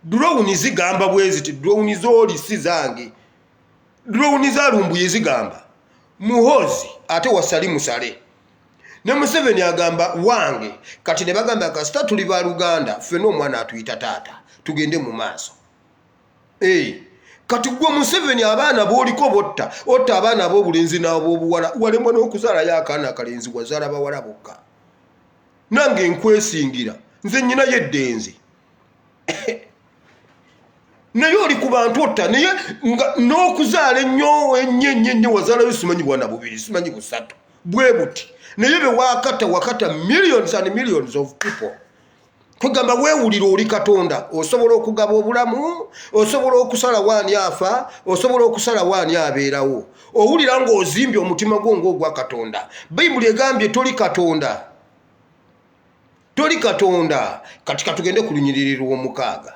Drowni zigamba bweziti drowni zooli si zange drowni za lumbuye zigamba muhozi ate wasali musale ne Museveni agamba wange kati ne bagamba kasita tuli ba Luganda ffe n'omwana atuyita taata tugende mu maaso. Kati gwe Museveni abaana b'oliko botta otta abaana ab'obulenzi n'ab'obuwala walemwa n'okuzaala y'akaana akalenzi wazaala bawala bokka nange nkwesingira nze nnyinayo eddenzi naye oli ku bantu otta naye n'okuzaala ennyo wazaalayo simanyi bwana bubiri simanyi busatu bwe buti naye be wakata millions and millions of people. Kugamba weewulira oli Katonda osobola okugaba obulamu osobola okusala waani afa osobola okusala waani abeerawo owulira ng'ozimbye omutima gwo ng'ogwa Katonda. Bayibuli egambye toli Katonda kati katugende ku lunyiriri lw'omukaaga.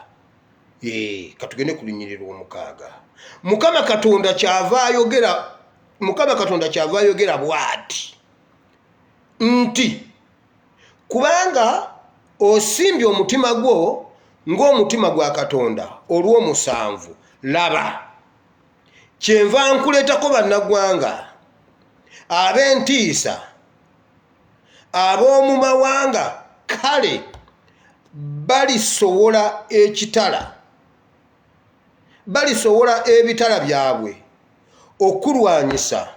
Katugende ku lunyiriri lw'omukaaga. Mukama Katonda kyava ayogera bw'ati nti kubanga osimbye omutima gwo ng'omutima gwa Katonda olw'omusanvu laba kyenva nkuleetako bannagwanga ab'entiisa ab'omu mawanga kale balisowola ebitala byabwe okulwanyisa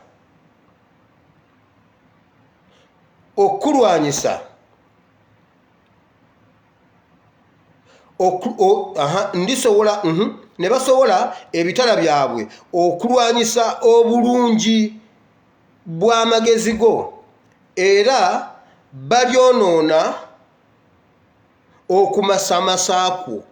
ne basowola ebitala byabwe okulwanyisa obulungi bw'amagezi go era balyonoona okumasamasakwo.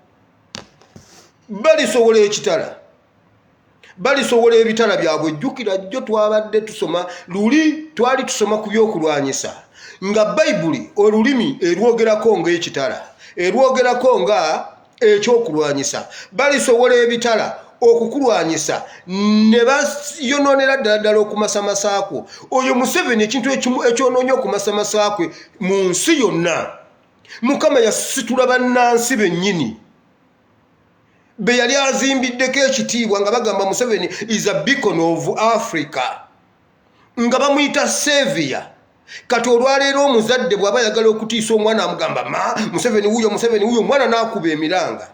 Balisowola ebitala byabwe. Jjukira jjo twabadde tusoma luli twali tusoma ku byokulwanyisa nga Bayibuli olulimi erwogerako ng'ekitala erwogerako nga ekyokulwanyisa balisobola ebitala okukulwanyisa ne bayononera ddala okumasamasako oyo Museveni ekintu ekimu ekyonoonye okumasamasakwe mu nsi yonna Mukama yasitula bannansi bennyini be yali azimbiddeko ekitiibwa nga bagamba Museveni is a beacon of Africa nga bamuyita savior kati olwaleero omuzadde bw'aba yagala okutiisa omwana amugamba Museveni wuyo omwana n'akuba emiranga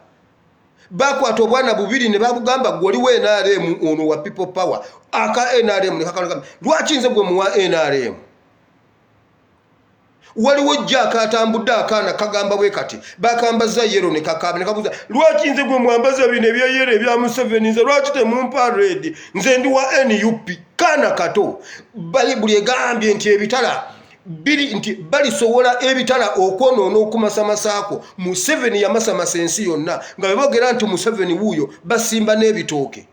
bakwata obwana bubiri ne babugamba gwoli wa NRM ono wa people power aka NRM ne kakana lwaki nze gwe muwa NRM waliwo jjaka atambudde akaana kagamba bwe kati bakambaza yero ne kakaba ne kabuza lwaki nze gwe mwambaza bino ebya yero ebya Museveni nze lwaki temumpa red nze ndi wa NUP kana kato Bayibuli egambye nti ebitala biri nti balisobola ebitala okwonoona okumasamasako Museveni yamasamasa ensi yonna nga bebogera nti Museveni wuuyo basimba n'ebitooke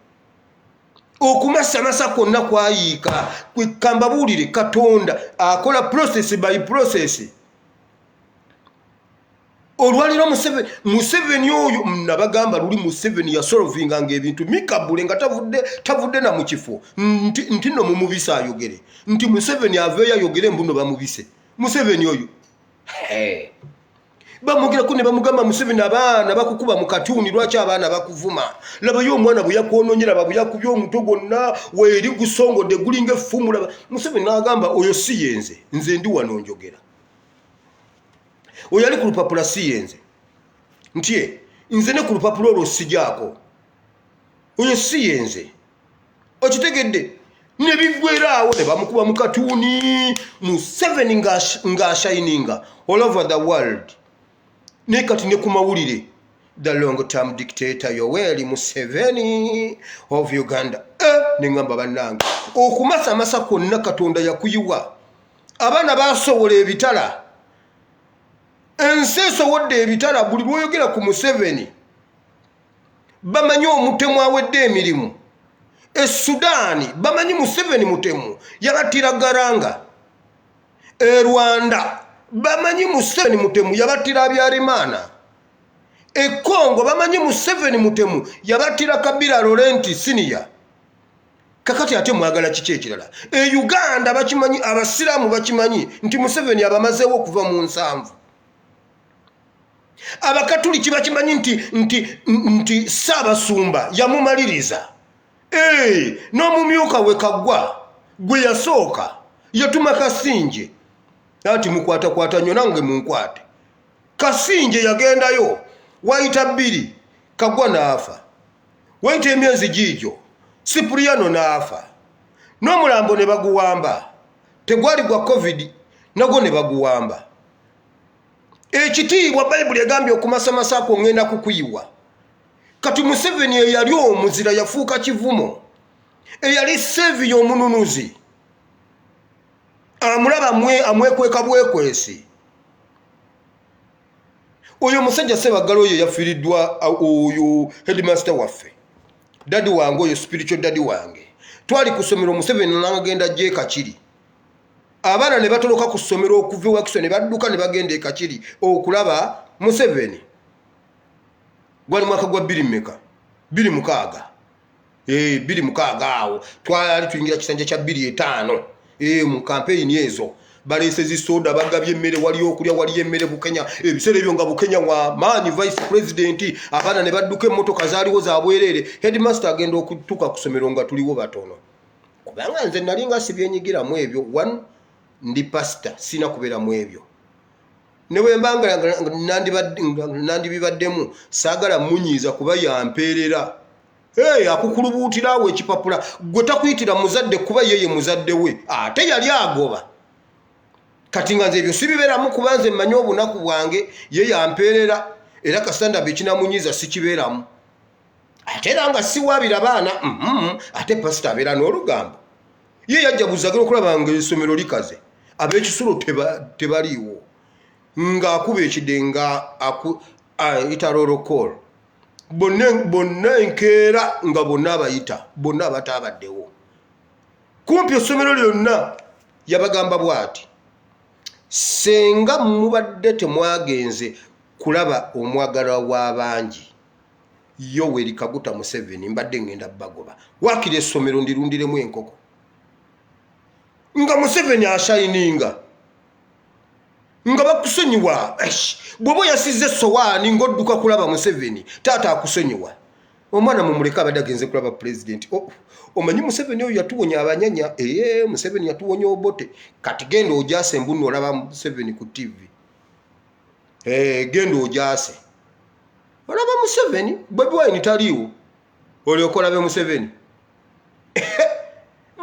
okumasamasa konna kwayiika kwekamba buulire Katonda akola process by process olwaliro Museveni oyo nabagamba luli Museveni yasolvinga ng'ebintu mikabule nga tavudde na mu kifo nti no mumubisa ayogere nti Museveni aveeyo ayogere mbuno bamubise Museveni oyo bamugirako ne bamugamba Museveni abaana bakukuba mu katuuni lwaki abaana bakuvuma labayo omwana bwe yakwonoonyera bwe yakubye omutwe gwonna weeri gusongodde gulinga effumu Museveni n'agamba oyo si yenze nze ndi wano njogera oyo ali ku lupapula si yenze nti nze ne ku lupapula olwo sijaako oyo si yenze okitegedde ne bigweraawo ne bamukuba mu katuuni Museveni ng'ashininga all over the world ne kati ne ku mawulire the long term dictator Yoweri Museveni of Uganda ne ngamba bannange okumasamasa konna Katonda yakuyiwa abaana basobola ebitala ensi esowodde ebitala buli lwoyogera ku Museveni bamanyi omutemu awedde emirimu Sudaani bamanyi Museveni mutemu yabattira Garanga Rwanda bamanyi Museveni mutemu yabattira Habyarimana Kongo bamanyi Museveni mutemu yabattira Kabila Laurent Senior kakati ate mwagala kiki ekirala Uganda bakimanyi abasiraamu bakimanyi nti Museveni abamazeewo okuva mu 7 abakatuliki bakimanyi nti Ssaabasumba yamumaliriza n'omumyuka we Kaggwa gwe yasooka yatuma Kasinje ati mukwata nnyo nange munkwate Kasinje yagendayo wayita 2 Kaggwa n'afa wayita emyezi giijo Cipriano n'afa n'omulambo ne baguwamba tegwali gwa COVID nagwo ne baguwamba ekitiibwa Bayibuli egambye okumasamasako ngenda kukuyiwa kati Museveni eyali omuzira yafuuka kivumo eyali sevi y'omununuzi amulaba amwekweka bwekwesi oyo musajja Ssebaggala oyo yafiiriddwa oyo headmaster waffe dadi wange oyo spiritual dadi wange twali ku ssomero Museveni n'agenda gye Kakiri abaana ne batoloka ku ssomero okuva ewakiso ne badduka ne bagenda e Kakiri okulaba Museveni gwali mwaka gwa 26 26 awo twali tuyingira kisanja kya 25 mu kampeyini ezo balese zisoda bagabye emmere wali okulya wali emmere Bukenya ebiseera ebyo nga Bukenya wa maanyi vice president abaana ne badduka emmotoka zaaliwo za bwerere headmaster agenda okutuka ku ssomero nga tuliwo batono kubanga nze nali nga sibyenyigira mu ebyo ndi pastor sina kubeera mu ebyo ne wembanga nandibibaddemu saagala munyiiza kuba yampeerera akukulubuutirawo ekipapula gwe takuyitira muzadde kuba yeye muzadde we ate yali agoba kati nga nze ebyo sibibeeramu kuba nze mmanyi obunaku bwange ye yampeerera era kasanda bekinamunyiiza sikibeeramu ate era nga siwaabira baana ate pasita abeera n'olugambo ye yajja buzagala okulaba nga essomero likaze ab'ekisulo tebaliiwo ng'akuba ekidenga itarorokol bonna enkeera nga bonna abayita bonna abataabaddewo kumpi essomero lyonna yabagamba bw'ati senga mubadde temwagenze kulaba omwagalwa w'abangi Yoweri Kaguta Museveni mbadde ngenda bagoba wakire essomero ndirundiremu enkoko nga Museveni ashayininga nga bakusonyiwa bwoba yasize sowaani ng'odduka kulaba Museveni taata akusonyiwa omwana mumuleka abadde agenze kulaba president omanyi Museveni oyo yatuwonya abanyanya Museveni yatuwonya obote kati genda ojase mbunno olaba Museveni ku TV genda ojase olaba Museveni Bobi Wine taliiwo olyoka olabe Museveni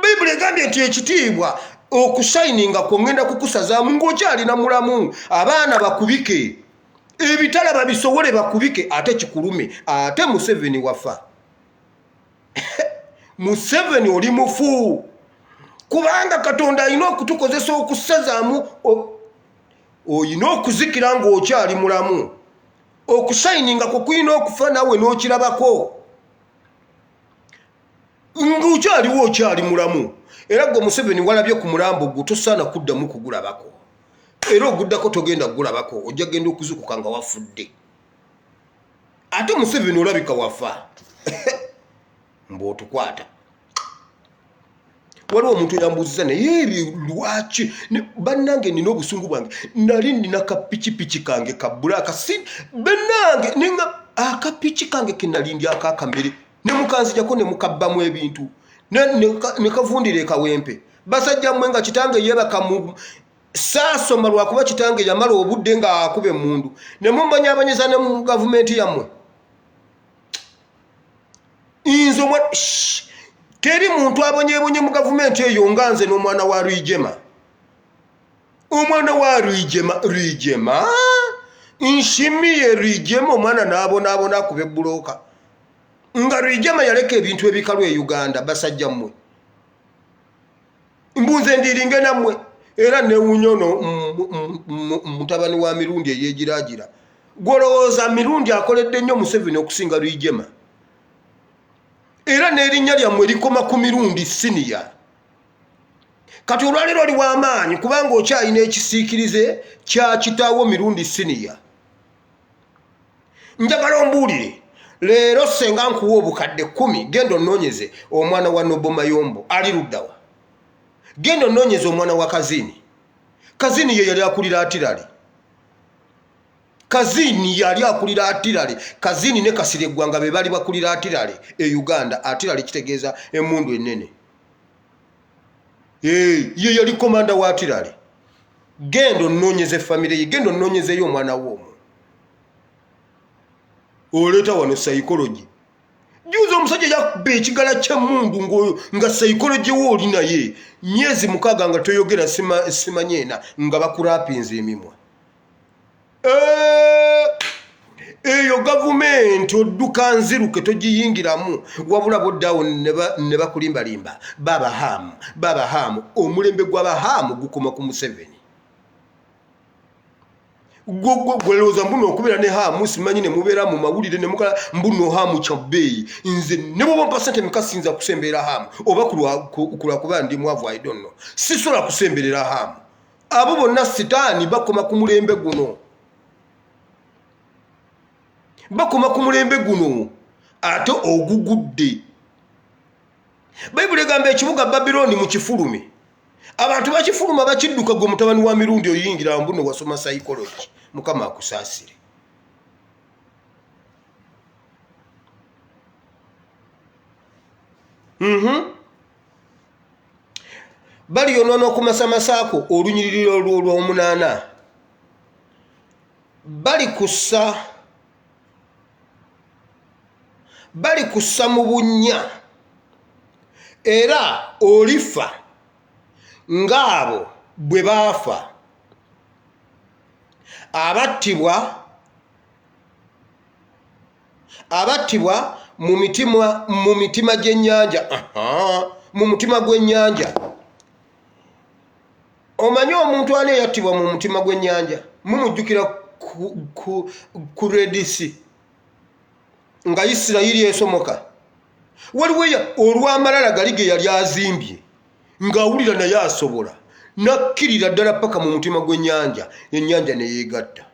Bayibuli egambye nti ekitiibwa okushayininga kwongenda kukusazaamu ng'okyalina mulamu abaana bakubike ebitala babisowole bakubike ate kikulume ate Museveni wafa Museveni oli mufu kubanga Katonda alina okutukozesa okusazaamu oyina okuzikira ng'okyali mulamu okushayininga kwo kuyina okufa nawe n'okirabako ng'okyaliwo okyali mulamu era gwe Museveni walabye ku mulambo gwo tosaana kuddamu kugulabako era oguddako togenda kugulabako ojja genda okuzukuka nga wafudde ate Museveni olabika wafa mb'otukwata waliwo omuntu eyambuuziza naye eri lwaki bannange nina obusungu bwange nali nina kapikipiki kange ka bbulaaka bannange nenga akapiki kange ke nali ndi akakamere ne mukanzijako ne mukabbamu ebintu ne kavundira ekawempe basajja mmwe nga kitange yeebaka mu saasoma lwakuba kitange yamala obudde nga akube mundu ne mumbanyabanyiza ne mu gavumenti yammwe inzo teri muntu abonyebonye mu gavumenti eyo nga nze n'omwana wa Rwigema omwana wa Rwigema nshimiye Rwigema omwana n'abonaabona akuba ebbuloka nga Rwigema yaleka ebintu ebikalu e Uganda basajja mmwe mbunze ndiringe nammwe era newunyono mutabani wa mirundi eyegiragira golowooza mirundi akoledde nnyo Museveni okusinga Rwigema era n'erinnya lyammwe likoma ku mirundi siniya kati olwaleero oli w'amaanyi kubanga okyalina ekisiikirize kya kitaawo mirundi siniya njagala ombuulire leero senga nkuwa obukadde 10 genda onnoonyeze omwana wa Nobo Mayombo ali luddawa genda onnoonyeze omwana wa Kazini ye yali akulira Atirale Kazini yali akulira Atirale Kazini ne Kasirye Gwanga be bali bakulira Atirale e Uganda Atirale kitegeeza emundu ennene ye yali komanda wa Atirale genda onnoonyeze famire ye genda onnoonyezeyo omwana w'omu oleeta wano psychology juuza omusajja yakuba ekigala ky'emmundu nga psychology wooli naye myezi 6 nga toyogera simanyeena nga bakurapinza emimwa eyo gavumenti odduka nziruke togiyingiramu wabula boddaawo ne bakulimbalimba babahamu omulembe gw'abahamu gukoma ku Museveni gwelooza mbuno okubeera ne hamu simanyi ne mubeera mu mawulire ne mukala mbuno hamu kyabbeeyi nze ne bwoba mpasente mikasinza kusemberera hamu oba kulwakuba ndi mwavu I don't know sisobola kusemberera hamu abo bonna sitaani bakoma ku mulembe guno ate ogugudde Bayibuli egamba ekibuga Babiloni mu kifulume abantu bakifuluma bakidduka gwe mutabani wa mirundi oyingira mbuno wasoma psychology mukama akusaasire bali yonoona okumasamasaako olunyiriro olw'omunaana bali kussa mu bunnya era olifa ng'abo bwe baafa abattibwa mu mitima gy'ennyanja mu mutima gw'ennyanja omanyi omuntu ani eyattibwa mu mutima gw'ennyanja mumujjukira ku redisi nga Isirayiri esomoka waliwo olw'amalala gali ge yali azimbye ng'awulira naye asobola nakkirira ddala paka mu mutima gw'ennyanja, ennyanja ne yeegatta.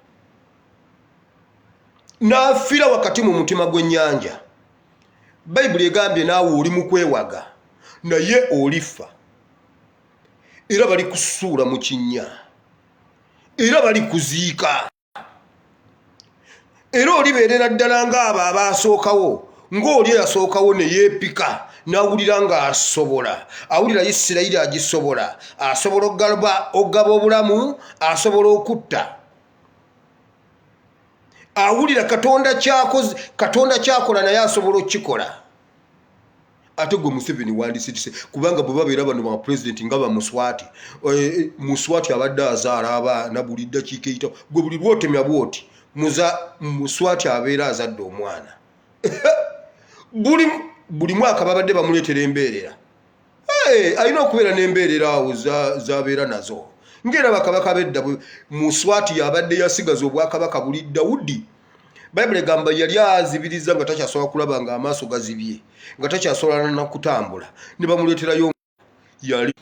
N'afiira wakati mu mutima gw'ennyanja. Bayibuli egambye naawe oli mu kwewaga, naye olifa. Era bali kusuula mu kinnya. Era bali kuziika. Era olibeerera ddala ng'abo abaasookawo, ng'oli eyasookawo ne yeepika, n'awulira ng'asobola. Awulira Isirayiri agisobola. Asobola okugaba obulamu, asobola okutta. Awulira Katonda kyakola naye asobola okukikola. Ate gwe Museveni wandisitise, kubanga bwe babeera bano ba pulezidenti nga ba Muswati. Muswati abadde azaala abaana buli ddakiika eyitawo. Gwe buli lwotemya bwoti Muswati abeera azadde omwana. Buli mwaka babadde bamuleetera embeerera. Alina okubeera n'embeerera awo z'abeera nazo. Ngera bakabaka bedda Muswati yabadde yasigaza obwakabaka buli Dawudi. Bayibuli egamba yali azibiriza nga takyasobola kulaba nga amaaso gazibye, nga takyasobola na kutambula. Ne bamuleeterayo yali.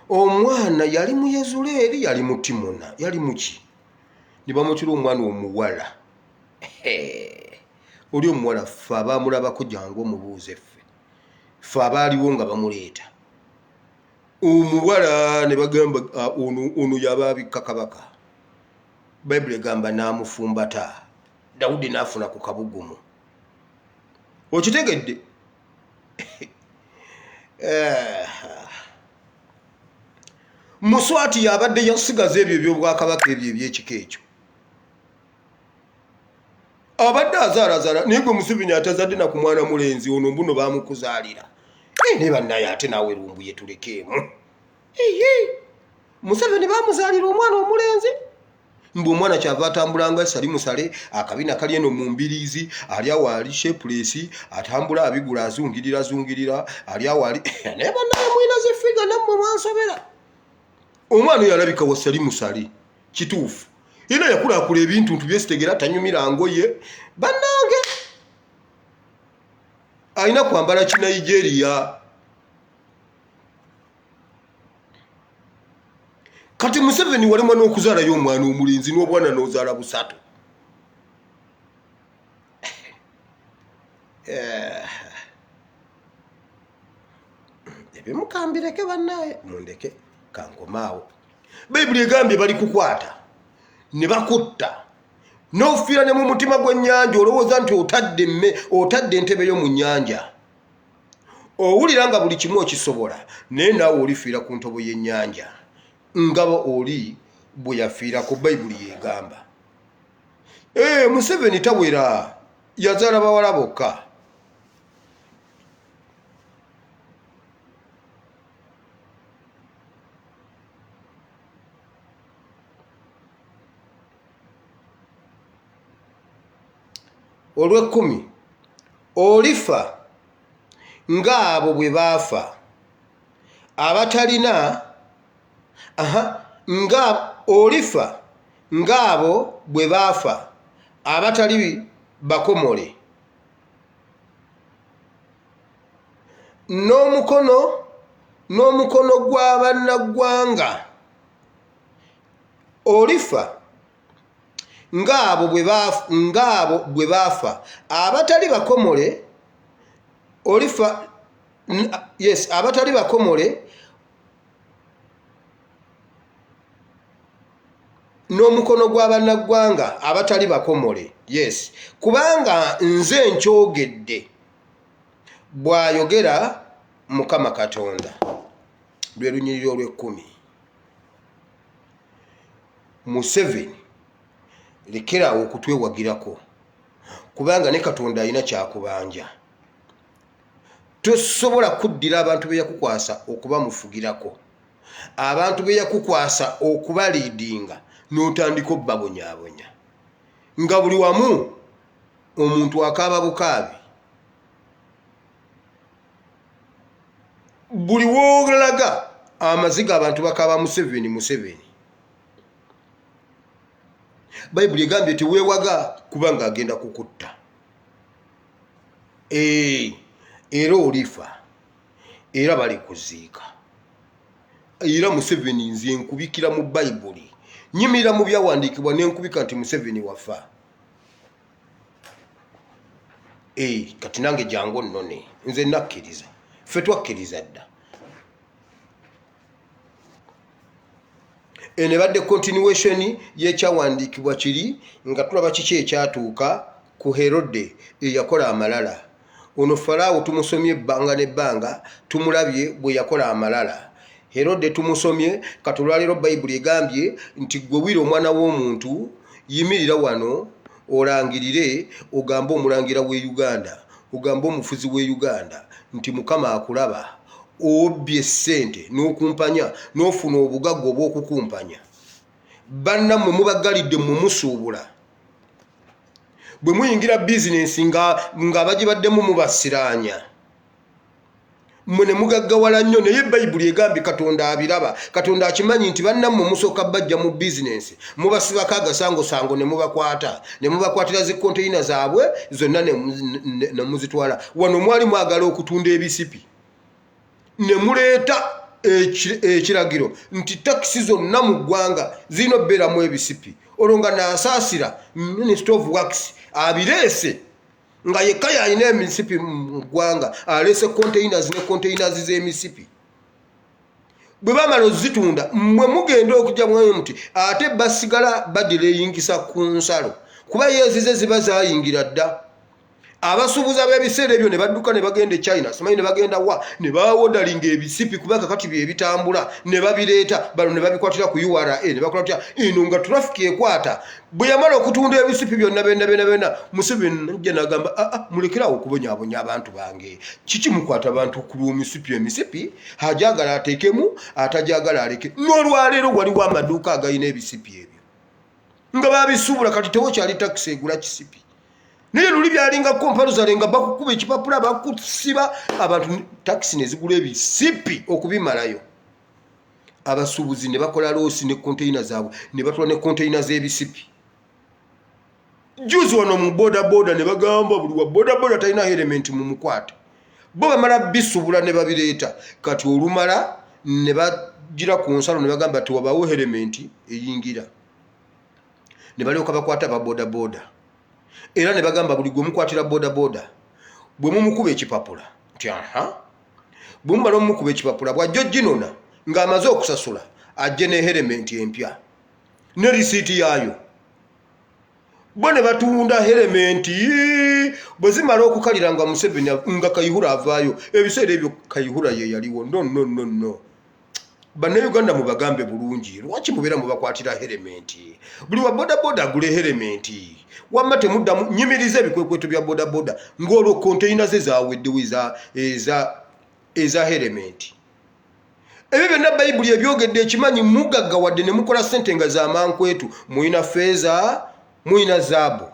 Omwana yali mu Yezuleeri, yali mu Timuna, yali muki. Ne bamutira omwana omuwala. Oli omuwala ffe abaamulabako jangu omubuuze ffe. Ffe abaaliwo nga bamuleeta. Omuwala ne bagamba ono yaba abikka kabaka. Bayibuli egamba n'amufumbata. Dawudi n'afuna ku kabugumu. Okitegedde? Muswati yabadde yasigaza ebyo by'obwakabaka ebyo eby'ekika ekyo. Abadde azaalazaala naye gwe Museveni atazadde na ku mwana mulenzi ono mbuno baamukuzaalira. Ne bannaye ate naawe lumbuye tulekeemu. Museveni baamuzaalira omwana omulenzi. Mbu omwana kyava atambulanga sali musale, akabina kali eno mu mbiriizi, ali awo ali shepulesi, atambula abigula azungirira, ali awo ali naye bannaye mwina zifiga nammwe mwansobera. Omwana oyo alabika wasali musale kituufu. Era yakulaakula ebintu byesitegera tanyumira ngoye. Bannange alina kwambala Kinigeria. Kati Museveni walemwa n'okuzaalayo omwana omulenzi n'obwana n'ozaala busatu. Ebimukambireke bannaye mundeke kankomaawo. Bayibuli egambye bali kukwata ne bakutta n'ofiira ne mu mutima gw'ennyanja olowooza nti otadde entebe yo mu nnyanja. Owulira nga buli kimu okisobola naye naawe olifiira ku ntobo y'ennyanja ngabo oli bwe yafiira ku Bayibuli yegamba. Museveni tawera yazaala bawala bokka. Olw'ekkumi olifa ng'abo bwe baafa abatalina olifa ng'abo bwe baafa abatali bakomole n'omukono gw'abannaggwanga. Olifa ng'abo bwe baafa abatali bakomole. Olifa abatali bakomole n'omukono gw'abannaggwanga abatali bakomole. Kubanga nze nkyogedde bw'ayogera Mukama Katonda. Lwe lunyiriri olw'ekkumi. Museveni lekerawo okutwewagirako kubanga ne Katonda alina kyakubanja. Tosobola kuddira abantu be yakukwasa okuba mufugirako, abantu be yakukwasa okuba liidinga n'otandika obbabonyaabonya nga buli wamu omuntu akaaba bukaabi. Buli woolaga amaziga abantu bakaaba Museveni. Bayibuli egambye teweewaga kubanga agenda kukutta. Era olifa era bali kuziika. Era Museveni nze nkubikira mu Bayibuli, nyimirira mu byawandiikibwa ne nkubika nti Museveni wafa. Kati nange jangu nnone nze nakkiriza, ffe twakkiriza dda. Ne badde continuation y'ekyawandiikibwa kiri nga tulaba kiki ekyatuuka ku Herode eyakola amalala. Ono Falaawo tumusomye ebbanga n'ebbanga, tumulabye bwe yakola amalala. Herode tumusomye, kati olwaleero Bayibuli egambye nti gwe wira omwana w'omuntu yimirira wano olangirire, ogambe omulangira w'e Uganda, ogambe omufuzi w'e Uganda nti Mukama akulaba, obbye ssente n'okumpanya n'ofuna obugagga obw'okukumpanya. Bannammwe mubagalidde mumusuubula. Bwe muyingira bizinensi nga bagibaddemu mubasiraanya, mmwe ne mugaggawala nnyo, naye Bayibuli egambye Katonda abiraba. Katonda akimanyi nti bannammwe musooka bajja mu bizinensi, mubasibako agasangosango ne mubakwata, ne mubakwatira zi konteyina zaabwe zonna ne muzitwala. Wano mwali mwagala okutunda ebisipi, ne muleeta ekiragiro nti takisi zonna mu ggwanga zirina obbeeramu ebisipi. Olwo nga n'asaasira Minister of Works abireese nga yekka yalina emisipi mu ggwanga, aleese containers ne containers z'emisipi. Bwe bamala ozitunda, mmwe mugenda okujja mwayo muti ate basigala badireyingisa ku nsalo, kuba yeezize ziba zayingira dda. Abasuubuza b'ebiseera ebyo ne badduka ne bagenda e China, simanyi ne bagenda wa, ne bawodalinga ebisipi kubanga kati bye bitambula, ne babireeta bano ne babikwatira ku URA, ne bakola tutya eno nga traffic ekwata. Bwe yamala okutunda ebisipi byonna bena Museveni najja n'agamba mulekerawo okubonyaabonya abantu bange. Kiki mukwata abantu ku emisipi ajagala ateekemu, atajagala aleke. N'olwaleero waliwo amaduuka agayina ebisipi ebyo nga babisuubula, kati tewokyali takisi egula kisipi. Naye luli byalinga komparuzale nga bakukuba ekipapula bakusiba abantu takisi ne zigula ebisipi okubimalayo. Abasuubuzi ne bakola loosi ne konteyina zaabwe ne batwala ne konteyina z'ebisipi. Juzi wano mu bodaboda ne bagamba buli wa bodaboda talina helmet mu mukwata. Bo bamala bisuubula ne babireeta, kati olumala ne bagira ku nsalo ne bagamba ti wabawo helmet eyingira. Ne balyoka bakwata ba bodaboda. Era ne bagamba buli gwe mukwatira bodaboda bwe mumukuba ekipapula nti bwe mumala omumukuba ekipapula bw'ajja ginona ng'amaze okusasula ajje ne helmet empya ne risiiti yaayo. Bo ne batunda helmet bwe zimala okukalira nga Museveni nga Kayihura avaayo. Ebiseera ebyo Kayihura ye yaliwo. No. Bannayuganda mubagambe bulungi, lwaki mubeera mubakwatira helmet? Buli wa bodaboda agule helmet. Wamma temuddamu nyimiriza ebikwekweto bya bodaboda ng'olwo konteyina ze zaaweddewo eza helmet. Ebyo byonna Bayibuli ebyogedde ekimanyi mugaggawadde ne mukola ssente nga za mankwetu. Muyina feeza, muyina zaabu,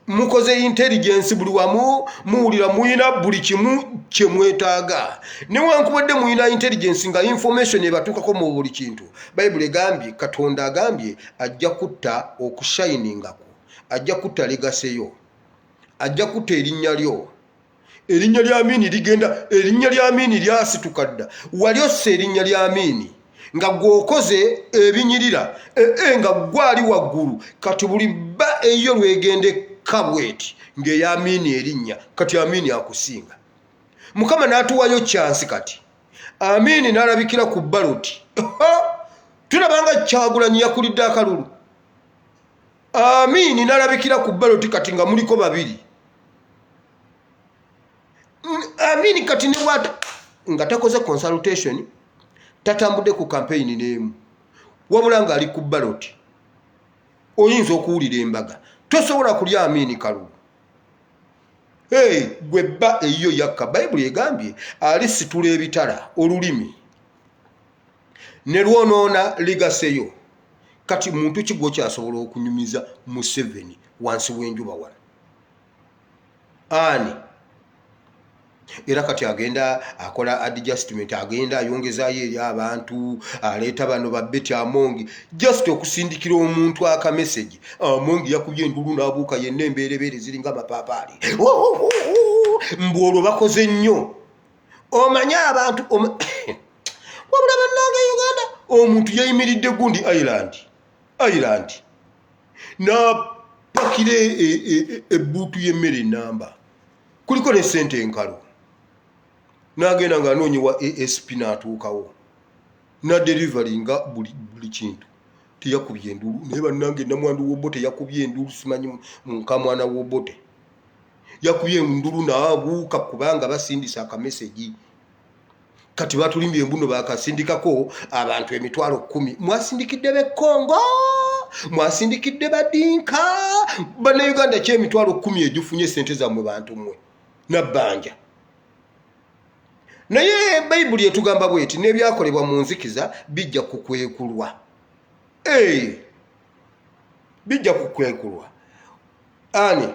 mukoze intelligence buli wamu muwulira muyina buli kimu kye mwetaaga. Newankubadde muyina intelligence nga information ebatuukako mu buli kintu, Bayibuli egambye, Katonda agambye ajja kutta okushiningako, ajja kutta legaseyo, ajja kutta erinnya lyo. Erinnya lya Amini ligenda, erinnya lya Amini lyasituka dda. Wali osse erinnya lya Amini nga gwokoze ebinyirira nga gwali waggulu, kati buli bba eyo lwegende kabweti ng'eya Amini erinnya, kati Amini akusinga. Mukama n'atuwayo chansi kati. Amini n'alabikira ku baloti. Tulabanga Kyagulanyi yakulidde akalulu. Amini n'alabikira ku baloti kati nga muliko babiri. Amini kati ne wata nga takoze consultation, tatambudde ku campaign n'emu, wabula nga ali ku baloti. Oyinza okuwulira embaga, tosobola kulya Amini kalulu. Gwe bba eyo yakka. Bayibuli egambye alisitula ebitala olulimi ne lwonoona ligaseyo. Kati muntu ki gw'okyasobola okunyumiza Museveni wansi w'enjuba wano? Ani era kati agenda akola adjustment, agenda ayongezaayo eri abantu, aleeta bano ba Betty Amongi just okusindikira omuntu aka message. Amongi yakubye endulu n'abuuka yenna embeerebeere ziringa amapaapaali. mbwolo bakoze nnyo omanya abantu wabula bannange Uganda omuntu yayimiridde gundi Ireland napakira ebbuutu y'emmere namba kuliko ne ssente enkalu n'agenda ng'anoonye wa ASP n'atuukawo n'adeliveringa buli kintu teyakubye endulu naye bannange namwandu w'Obote yakubye endulu simanyi mukamwana w'Obote yakubye endulu n'abuuka kubanga basindisa akameseji kati batulimbye embuno bakasindikako abantu 10,000 mwasindikidde be Kongo mwasindikidde badinka bana Uganda kye 10,000 ejufunye sente za mu bantu mwe nabbanja naye Bayibuli etugamba bweti n'ebyakolebwa mu nzikiza bijja kukwekulwa bijja kukwekulwa ani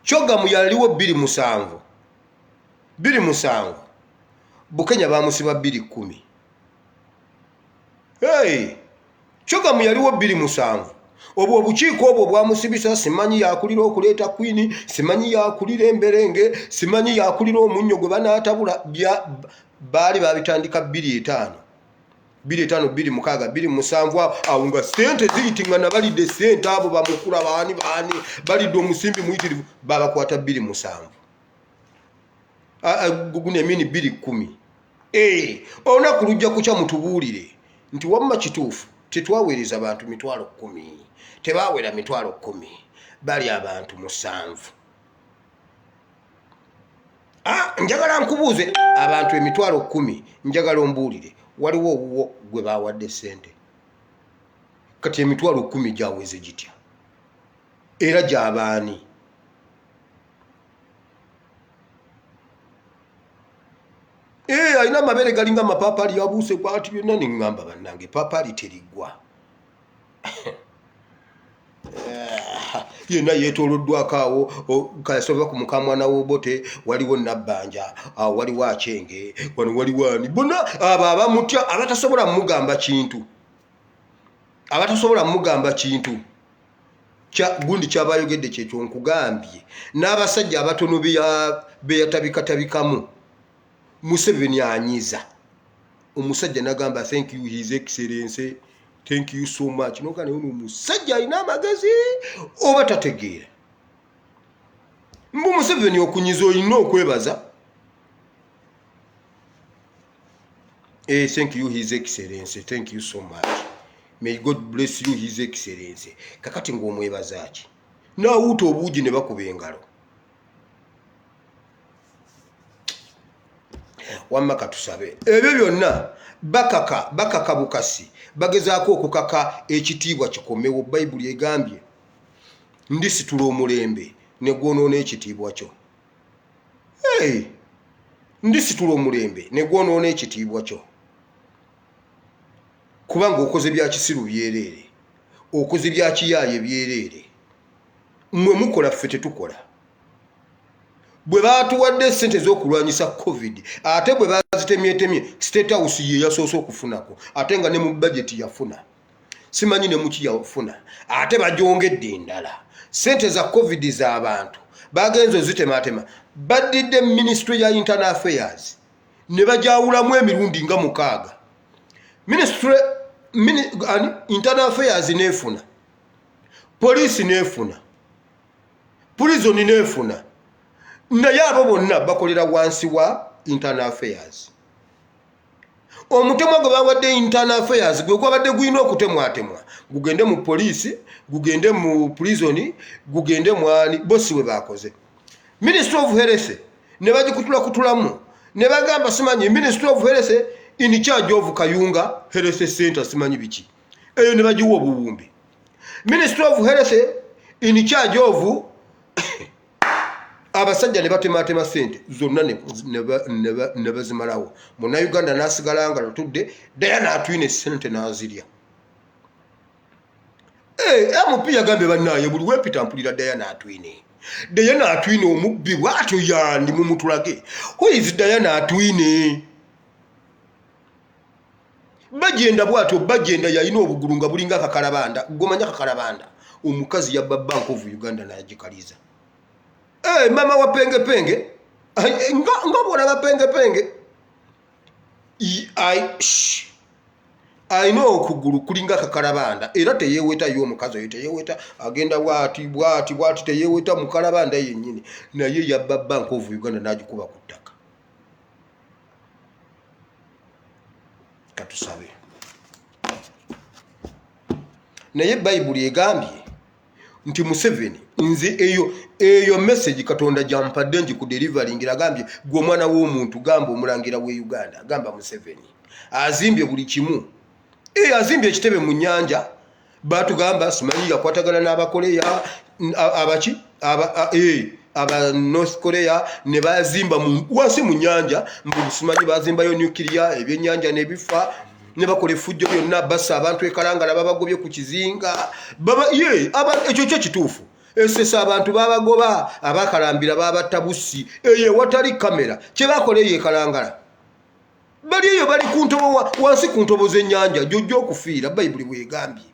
Kyogamu yaliwo 2 Bukenya bamusiba 210 Kyogamu yaliwo 2 obwo obukiiko obwo bwamusibisa simanyi yakulira okuleeta Queen simanyi yakulira emberenge simanyi yakulira omunnyo gwe banaatabula baali babitandika 2:5 2:6 2:7 awo nga sente ziyitinga na balidde sente abo bamukula baani balidde omusimbi muyitirivu babakwata 2:7 gugune mini 2:10 olunaku lujja kucha mutubuulire nti wamma kituufu tetwaweereza abantu 10,000 tebaawera 10,000 bali abantu 7 njagala nkubuuze abantu 10,000 njagala ombuulire waliwo owuwo gwe baawadde sente kati 10,000 gyaweze gitya era gy'abaani alina amabere galinga amapaapaali yabuuse kwati byonna neŋŋamba bannange epaapaali terigwa yenna yeetooloddwako awo kayasoba ku mukamwana w'Obote waliwo Nabbanja waliwo Achenge wano waliwo ani bonna abo abamutya abatasobola mugamba kintu gundi kyabayogedde kyekyo nkugambye n'abasajja abatono beyatabikatabikamu Museveni anyiza omusajja nagamba thank you his excellency thank you so much nokane ono omusajja alina amagezi oba tategeera mbu Museveni okunyiza olina okwebaza thank you his excellency thank you so much may God bless you his excellency kakati ng'omwebaza ki naawuuta obuugi ne bakuba engalo wamma katusabe ebyo byonna bakaka bukasi bagezaako okukaka ekitiibwa kikomewo Bayibuli egambye ndisitula omulembe ne gwonoona ekitiibwa kyo ndisitula omulembe ne gwonoona ekitiibwa kyo kubanga okoze bya kisiru byereere okoze bya kiyaaye byereere mmwe mukola ffe tetukola bwe baatuwadde sente z'okulwanyisa COVID ate bwe bazitemyetemye State House ye yasoose okufunako ate nga ne mu budget yafuna simanyi ne muki yafuna ate bagyongedde endala sente za COVID z'abantu bagenzo zitematema badidde Ministry ya Internal Affairs ne bajawulamu emirundi nga 6 Internal Affairs nefuna police nefuna prison nefuna naye abo bonna bakolera wansi wa Internal Affairs omutemwa gwe bawadde Internal Affairs gwe gwabadde guyina okutemwatemwa gugende mu police gugende mu prison gugende mwani bosi we bakoze Ministry of Health ne bagikutulamu ne bagamba simanyi Ministry of Health in charge of Kayunga Health Center simanyi biki eyo ne bagiwa obuwumbi Ministry of Health in charge of abasajja ne batematema sente zonna ne bazimalawo muna Uganda nasigala nga lutudde Diana atwine sente nazirya MP yagambye bannaye buli wepita mpulira Diana atwine omubbi bwatyo yandi mu mutulage who is Diana atwine bagenda bwatyo bagenda yalina obugulu nga bulinga kakalabanda gomanya kakalabanda omukazi yabba Bank of Uganda n'agikaliza mama wa penge penge nga bwona ba penge penge ayina okugulu kulinga kakalabanda era teyeweta y'omukazi oyo teyeweta agenda bwati teyeweta mukalabanda yennyini naye yabba Bank of Uganda n'agikuba ku ttaka. Katusabe naye Bayibuli egambye nti Museveni nze eyo message Katonda gyampadde nti ku delivering agambye gwe omwana w'omuntu gamba omulangira w'e Uganda gamba Museveni azimbye buli kimu. Azimbye ekitebe mu nnyanja batugamba simanyi yakwatagana n'abakoleya aba North Korea ne bazimba wansi mu nnyanja simanyi bazimbayo nuclear ebyennyanja nebifa ne bakola effujjo byonna basa abantu ekalangala babagobye ku kizinga ekyo kyo kituufu. Esesa abantu babagoba abakalambira babattabusi watali kamera kye bakola ekalangala bali eyo bali ku ntobo wansi ku ntobo z'ennyanja jjojja okufiira Bayibuli bwegambye.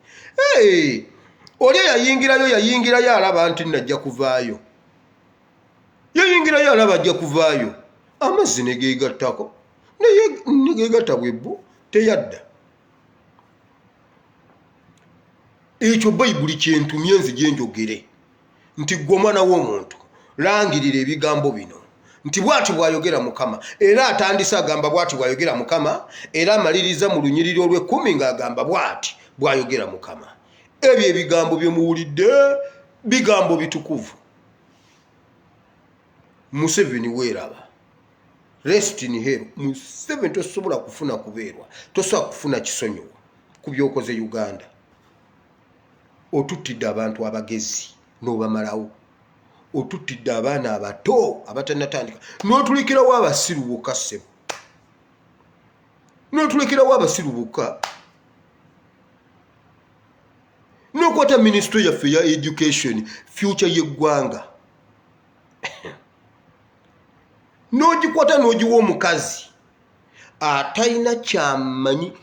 Oli yayingirayo alaba nti najja kuvaayo yayingirayo alaba ajja kuvaayo amazzi ne geegattako ne geegatta bwebbo teyadda. Ekyo Bayibuli kyentumye nzije njogere nti gwe omwana w'omuntu langirira ebigambo bino nti bwati bwayogera Mukama era atandise agamba bwati bwayogera Mukama era amaliriza mu lunyiriri olw'10 ng'agamba bwati bwayogera Mukama. Ebyo ebigambo bye muwulidde bigambo bitukuvu. Museveni weeraba rest in hell. Museveni tosobola kufuna kubeerwa tosobola kufuna kisonyiwo ku by'okoze Uganda. Otuttidde abantu abagezi n'obamalawo otuttidde abaana abato abatannatandika n'otulikirawo abasiru bokka ssebo n'otulikirawo abasiru bokka n'okwata minisitule yaffe ya education future y'eggwanga n'ogikwata n'ogiwa omukazi atalina kyamanyi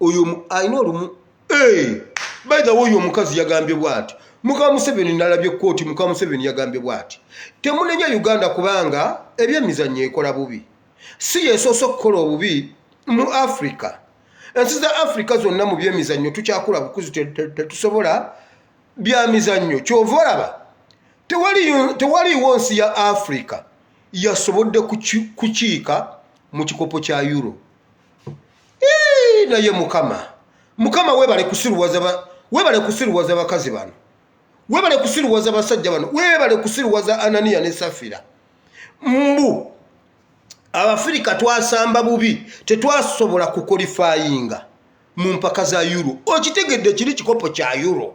oyo alina olumu by the way omukazi yagambye bw'ati Mukama Museveni nalabye kooti Mukama Museveni yagambye bw'ati temunenya Uganda kubanga ebyemizannyo ekola bubi si yeesoosa okukola obubi mu Africa. Ensi za Africa zonna mu byemizannyo tukyakula bukuzi tetusobola byamizannyo kyova olaba tewaliiwo nsi ya Africa yasobodde kukiika mu kikopo kya Euro. Naye Mukama webale kusiruwaza bakazi bano webale kusiruwaza basajja bano webale kusiruwaza Anania ne Safira mbu Abafrika twasamba bubi tetwasobola kukolifayinga mu mpaka za Euro. Okitegedde kiri kikopo kya Euro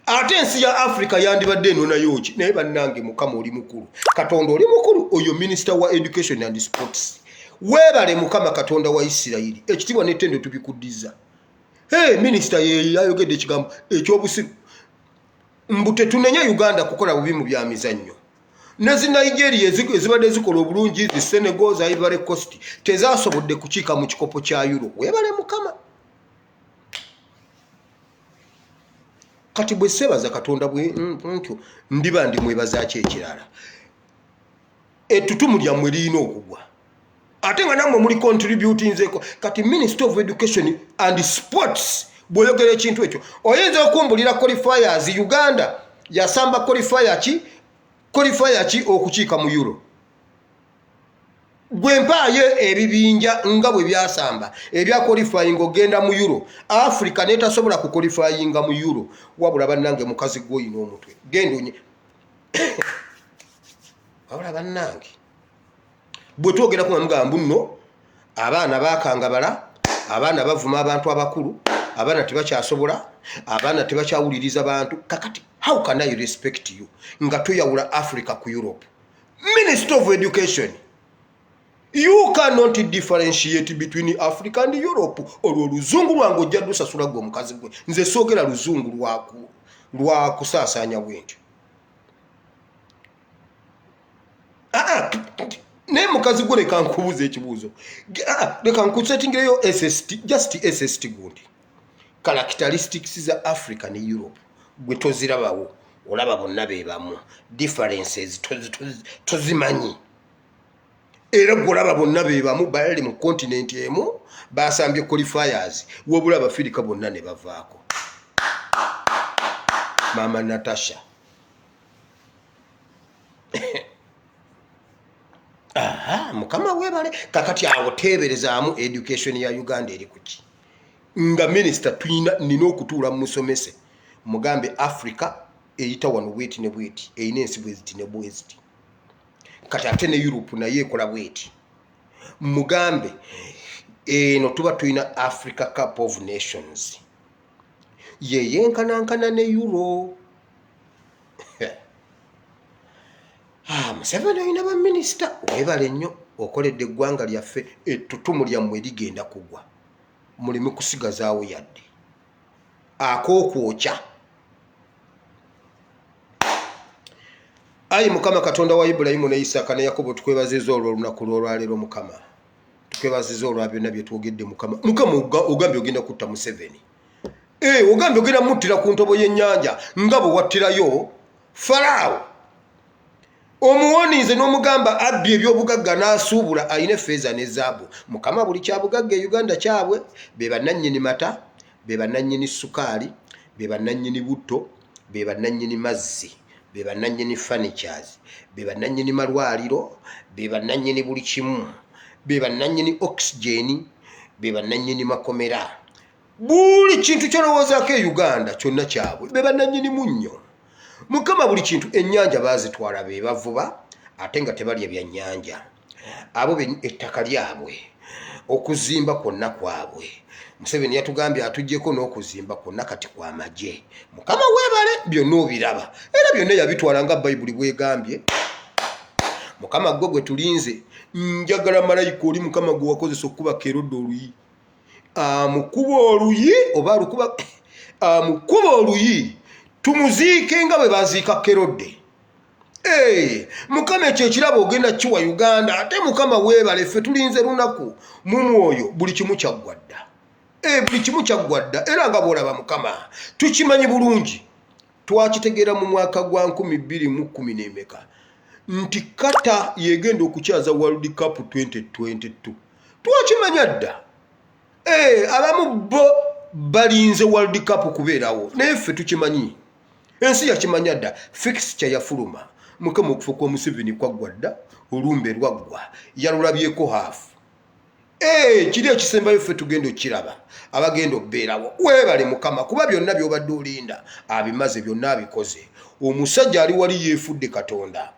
ate ensi ya Africa yandibadde eno nayo ki naye bannange Mukama oli mukulu Katonda oli mukulu oyo Minister wa Education and Sports webale Mukama Katonda wa Isirayiri ekitibwa n'ettendo tubikuddiza. Minister ye yayogedde ekigambo ekyobusiru mbu tetunenya Uganda kukola bubi mu byamizannyo. Nezi Nigeria ezibadde zikola obulungi zi Senegal za Ivory Coast tezasobodde kukiika mu kikopo kya Euro. Webale Mukama kati bwe sebaza Katonda bwe ntyo ndiba ndi mwebaza ekirala ettutumu lyammwe lirina okugwa ate nga nammwe muli contributing nzeko kati Minister of Education and Sports bw'oyogera ekintu ekyo oyinza okumbulira qualifiers Uganda yasamba qualifier ki okukiika mu Euro. Gwe mpaaye ebibinja nga bwe byasamba ebya qualifying ogenda mu Euro. Africa netasobola ku qualifying mu Euro wabula bannange mukazi gwoyina omutwe genda onye wabula bannange bwe twogera ku mugamba nno abaana bakangabala abaana bavuma abantu abakulu abaana tebakyasobola abaana tebakyawuliriza bantu kakati how can I respect you nga tuyawula Africa ku Europe. Minister of Education you cannot differentiate between Africa and Europe. Olwo luzungu lwange ojja lusasula gwe omukazi gwe nze soogera luzungu lwa kusaasanya bwentyo naye mukazi gwe leka nkubuuza ekibuuzo leka nkusetingireyo SST gundi characteristics za Africa ne Europe gwe tozirabawo olaba bonna bebamu differences tozimanyi era golaba bonna bebamu bali mu continent emu basambye qualifiers wobula abafirika bonna ne bavaako mama Natasha aha mukama webale kakati awo teberezaamu education ya Uganda eri kuki nga minister tuina nina okutuula musomese mugambe Africa eyita wano bweti ne bweti eyina ensi bweziti ne bweziti kati ate ne Europe naye ekola bweti mugambe eno tuba tuina Africa Cup of Nations yeyenkanankana ne Euro Museveni ayina ba minister webale nnyo okoledde eggwanga lyaffe ettutumu lyammwe ligenda kugwa mulimu kusigazaawo yadde akookwokya ayi mukama katonda wa Ibulayimu ne Isaaka ne Yakobo tukwebaziza olw'olunaku lw'olwaleero mukama tukwebaziza olwa byonna bye twogedde mukama ogambye ogenda kutta Museveni ogambye ogenda muttira ku ntobo y'ennyanja nga bwe wattirayo Faraawo omuwonize n'omugamba abbye ebyobugagga n'asuubula ayina effeeza ne zaabu mukama buli kyabugagga e Uganda kyabwe be bannannyini mata be bannannyini sukaali be bannannyini butto be bannannyini mazzi be bannannyini furnitures be bannannyini malwaliro be bannannyini buli kimu be bannannyini oxygen be bannannyini makomera buli kintu kyolowoozaako e Uganda kyonna kyabwe be bannannyini munnyo mukama buli kintu ennyanja baazitwala be bavuba ate nga tebalya byannyanja abo ettaka lyabwe okuzimba kwonna kwabwe Museveni yatugambye atuggyeko n'okuzimba kwonna kati kwa magye mukama weebale byonna obiraba era byonna yabitwala nga Bayibuli bwegambye mukama gwe gwe tulinze njagala malayika oli mukama gwe wakozesa okuba Kerode oluyi amukuba oluyi oba alukuba amukuba oluyi tumuziike nga bwe baziika Kerode mukama ekyo ekirabo ogenda kiwa Uganda ate mukama weebale ffe tulinze lunaku mu mwoyo buli kimu kyaggwadda buli kimu kyaggwadda era nga bw'olaba mukama tukimanyi bulungi twakitegeera mu mwaka gwa 2010 nti Kata yegenda okukyaza World Cup 2022 twakimanya dda abamu bo balinze World Cup kubeerawo naye ffe tukimanyi ensi yakimanya dda fixture yafuluma mukama okufa kwa Museveni kwaggwa dda olumbe lwaggwa yalulabyeko haafu kiri ekisembayo ffe tugenda okiraba abagenda okubeerawo weebale mukama kuba byonna by'obadde olinda abimaze byonna abikoze omusajja ali wali yeefudde Katonda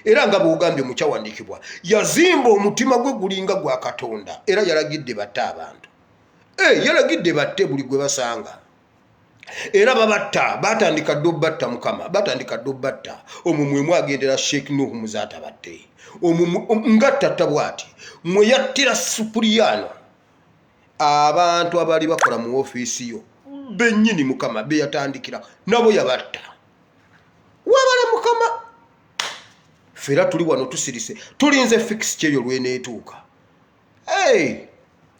era nga bw'ogambye mu kyawandiikibwa yazimba omutima gwe gulinga gwa Katonda era yalagidde batte abantu yalagidde batte buli gwe basanga era babatta batandika ddo batta mukama batandika ddo batta omumwe agendera Sheikh Nuhu Muzaata batte ngattatta bwati mwe yattira Supuliyano abantu abali bakola mu ofiisi yo bennyini mukama be yatandikira nabo yabatta wabale mukama fera tuli wano tusirise tulinze fixture eyo lweneetuuka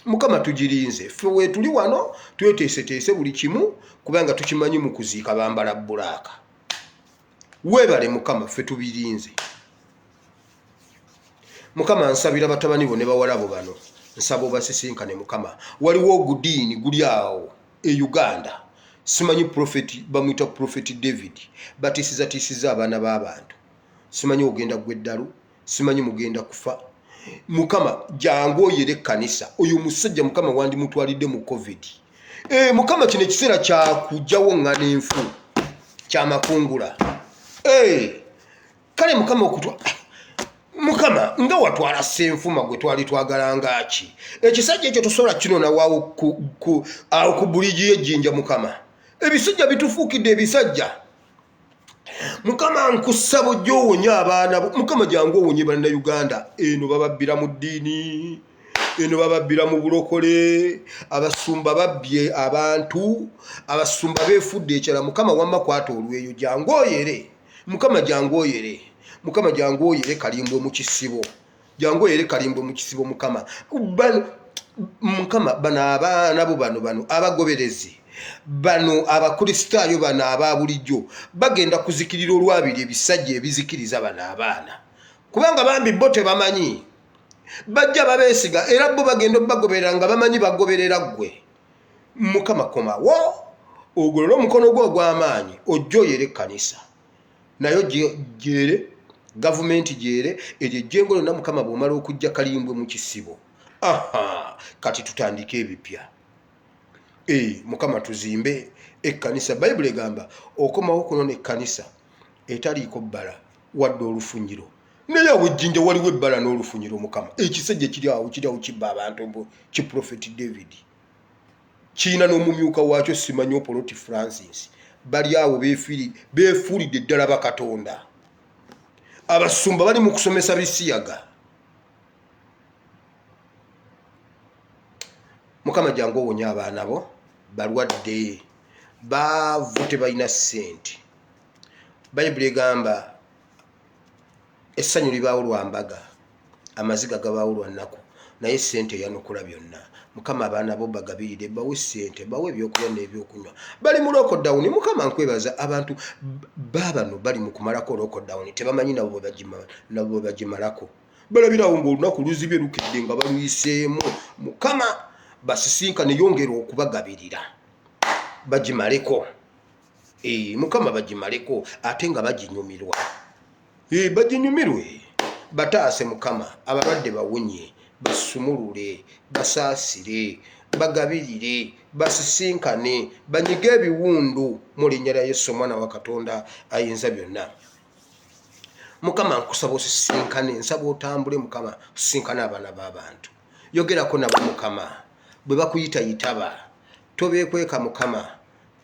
mukama tugirinze ffe we tuli wano tweteeseteese buli kimu kubanga tukimanyi mu kuziika bambala bbulaaka weebale mukama ffe tubirinze mukama nsabira batabani bo ne bawalabo bano nsaba obasisinkane mukama waliwo ogudiini guli awo e Uganda simanyi profeti bamwita Prophet David batiisiza abaana b'abantu simanyi ogenda gweddalu simanyi mugenda kufa mukama jangu oyere kanisa oyo musajja mukama wandi mutwalidde mu covid mukama kino ekiseera kyakujjawo ngana enfu kyamakungula kale mukama okutwa mukama nga watwala senfuma gwe twali twagalanga ki ekisajja ekyo tosobola kinona waawo ku buligi y'ejjinja mukama ebisajja bitufuukidde ebisajja mukama nkusabo gy'owonya abaana mukama jangu owonye banna Uganda eno bababbira mu ddiini eno bababbira mu bulokole abasumba babbye abantu abasumba beefudde ekyala mukama wamma kwata olweyo jangu oyere mukama jangu oyere mukama jangu oyere kalimbwe mu kisibo jangu oyere kalimbwe mu kisibo mukama mukama bano abaana bo bano abagoberezi bano abakristaayo bano ababulijjo bagenda kuzikirira olwabiri ebisajja ebizikiriza bano abaana kubanga bambi bo tebamanyi bajja babeesiga era bo bagenda bagoberera nga bamanyi bagoberera ggwe mukama komawo ogolola omukono gwo ogw'amaanyi ojja oyere ekkanisa nayo gyere gavumenti gyere eryo ejjengo lyonna mukama bw'omala okujja kalimbwe mu kisibo kati tutandike ebipya mukama tuzimbe ekkanisa bayibuli egamba okomawo kunona ekkanisa etaliiko bbala wadde olufunyiro naye awo ejjinja waliwo ebbala n'olufunyiro mukama ekisejja kiriawo kibba abantu kiprofeti David kiina n'omumyuka waakyo simanyi Opoloti Francis bali awo beefuulidde ddala bakatonda abasumba bali mu kusomesa bisiyaga mukama jangu owonya abaana bo balwadde baavu tebalina ssente bayibuli egamba essanyu libaawo lwa mbaga amaziga gabaawo lwa nnaku naye ssente yanukula byonna mukama abaana bo bagabirire bawe ssente bawe ebyokulya n'ebyokunywa bali mu lockdown mukama nkwebaza abantu baabano bali mu kumalako lockdown tebamanyi nabo bwe bagimalako balabirawo ng'olunaku luzibye lukidde nga balwiseemu mukama basisinkane yongera okubagabirira bagimaleko mukama bagimaleko ate nga baginyumirwa baginyumirwe bataase mukama abalwadde bawonye basumulule basaasire bagabirire basisinkane banyiga ebiwundu mu linnya lya Yesu omwana wa Katonda ayinza byonna mukama nkusaba osisinkane nsaba otambule mukama osisinkane abaana b'abantu yogerako nabo mukama bwe bakuyitayitaba tobeekweka mukama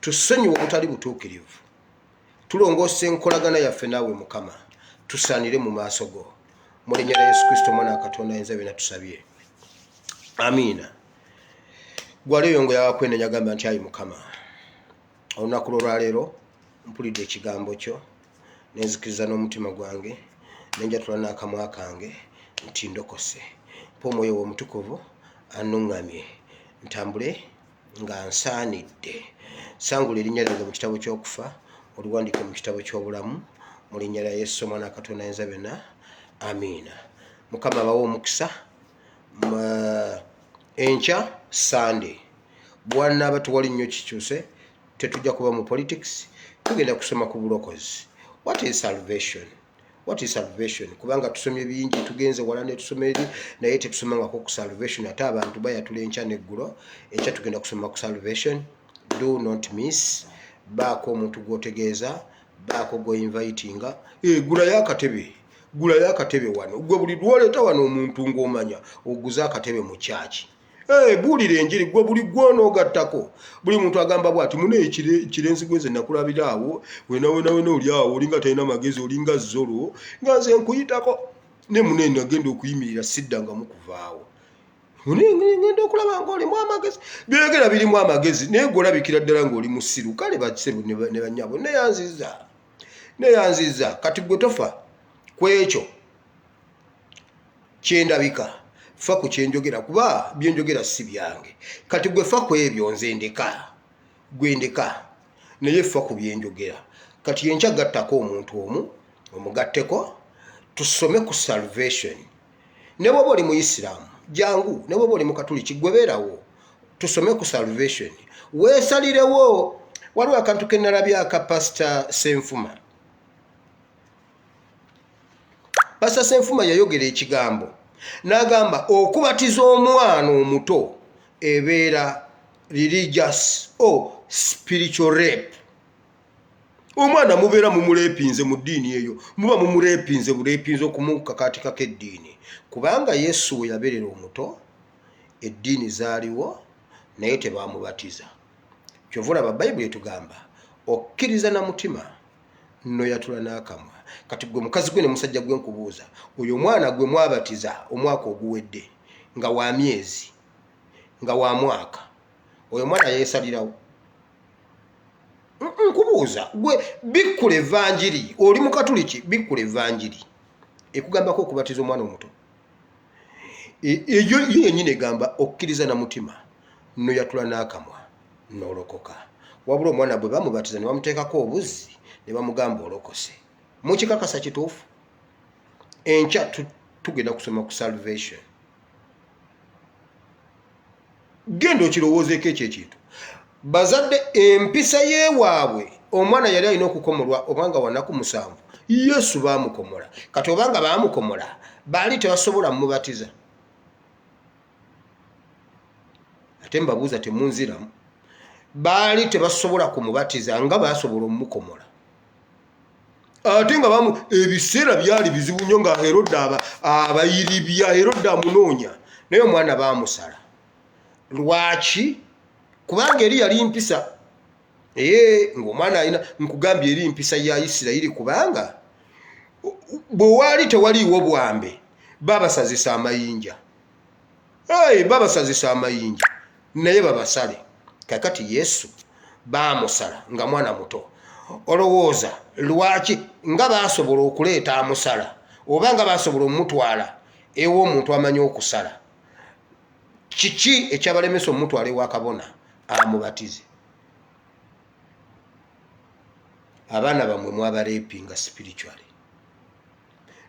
tusonyiwe obutali butuukirivu tulongoose enkolagana yaffe naawe mukama tusaanire mu maaso go mu linnya lya Yesu Kristo omwana wa Katonda ayinza byonna tusabye amiina gwaleeyo yawakwenenya agamba nti ayi mukama olunaku lwolwaleero mpulidde ekigambo kyo nenzikiriza n'omutima gwange nenjatula n'akamwa kange nti ndokose mpa omwoyo w'omutukuvu annuŋŋamye ntambule nga nsaanidde sangula erinnya lyange mu kitabo ky'okufa oliwandike mu kitabo ky'obulamu mu linnya lya Yesu omwana wa Katonda ayinza byonna amiina mukama bawe omukisa enkya Sunday bwanaaba tewali nnyo kikyuse tetujja kuba mu politics tugenda kusoma ku bulokozi what is salvation kubanga tusomye bingi tugenze wala ne tusoma eri naye tetusomangako ku salvation ate abantu bayatula enkya neggulo enkya tugenda kusoma ku salvation do not miss baako omuntu gwotegeeza baako go invitinga gulayo akatebe wano gwe buli lwoleeta wano omuntu ng'omanya oguza akatebe mu kyaki buulira enjiri gwe buli gwonoogattako buli muntu agamba bwati mune kirenzi gwenze nakulabira awo wenawena oli awo olinga talina magezi olinga zolo nga nze nkuyitako ne munene agenda okuyimirira siddanga mukuvaawo ngenda okulaba ngaolimu amagezi byogera birimu amagezi naye golabikira ddala ng'oli musiru kale bakiseru ne banyabo neyanziza kati gwe tofa kwekyo kyendabika fa ku kyenjogera kuba byenjogera si byange kati gwe fa ku ebyo nze ndeka gwendeka naye fa ku byenjogera kati yenkya gattako omuntu omu omugatteko tusome ku salvation ne bwoba oli mu Isiraamu jangu ne bwoba oli mu Katuliki gwe beerawo tusome ku salvation weesalirewo waliwo akantu ke nalabye aka Pastor Senfuma. Pastor Senfuma yayogera ekigambo n'agamba okubatiza omwana omuto ebeera religious or spiritual rape. Omwana mubeera mumulepinze mu ddiini eyo muba mumulepinze okumukakatikako eddiini kubanga Yesu we yabeerera omuto eddiini zaaliwo naye tebamubatiza. Kyova olaba Bayibuli etugamba okkiriza na mutima nno yatula n'akamwa. Kati gwe mukazi gwe ne musajja gwe nkubuuza oyo omwana gwe mwabatiza omwaka oguwedde nga wa myezi nga wa mwaka oyo mwana yeesalirawo nkubuuza gwe bikkula evanjiri oli mu Katuliki bikkula evanjiri ekugambako okubatiza omwana omuto eyo yennyini egamba okkiriza na mutima nno yatula n'akamwa n'olokoka. Wabula omwana bwe bamubatiza ne bamuteekako obuzi ne bamugamba olokose. Mukikakasa kituufu? Enkya tugenda kusoma ku salvation. Genda okirowoozeeko ekyo ekintu. Bazadde empisa yeewaabwe omwana yali alina okukomolwa obanga wanaku 7. Yesu baamukomola. Kati obanga baamukomola baali tebasobola mubatiza. Ate mbabuuza temunziramu. Baali tebasobola kumubatiza nga baasobola omukomola. Ate nga ebiseera byali bizibu nnyo nga Herode abayiribya, Herode amunoonya. Naye omwana baamusala. Lwaki? Kubanga eri yali mpisa. Ng'omwana alina nkugambye eri mpisa ya Isirayiri kubanga bwe waali tewaliiwo bwambe babasazisa amayinja. Babasazisa amayinja naye babasale. Kakati Yesu baamusala nga mwana muto. Olowooza lwaki nga baasobola okuleeta amusala oba nga baasobola omutwala ew'omuntu amanyi okusala? Kiki ekyabalemesa omutwala ewa kabona amubatize? Abaana bamwe mwabalepinga spiritually.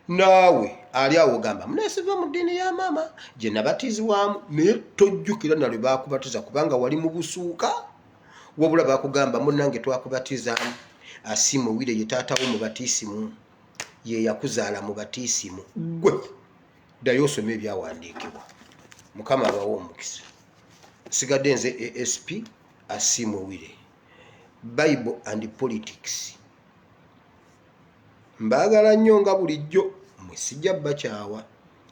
Naawe ali awo gamba muneesiva mu ddiini ya maama gye nabatizibwamu, naye tojjukira na lwe baakubatiza kubanga wali mu busuuka. Wabula baakugamba munnange twakubatizaamu Asiimowire ye taatawo mubatiisimu, ye yakuzaala mubatiisimu. Gwe ddayo osome ebyawandiikibwa. Mukama abawo omukisa. Sigadde nze ASP Asiimowire. Bible and Politics. Mbaagala nnyo nga bulijjo, mwe sijja bakyawa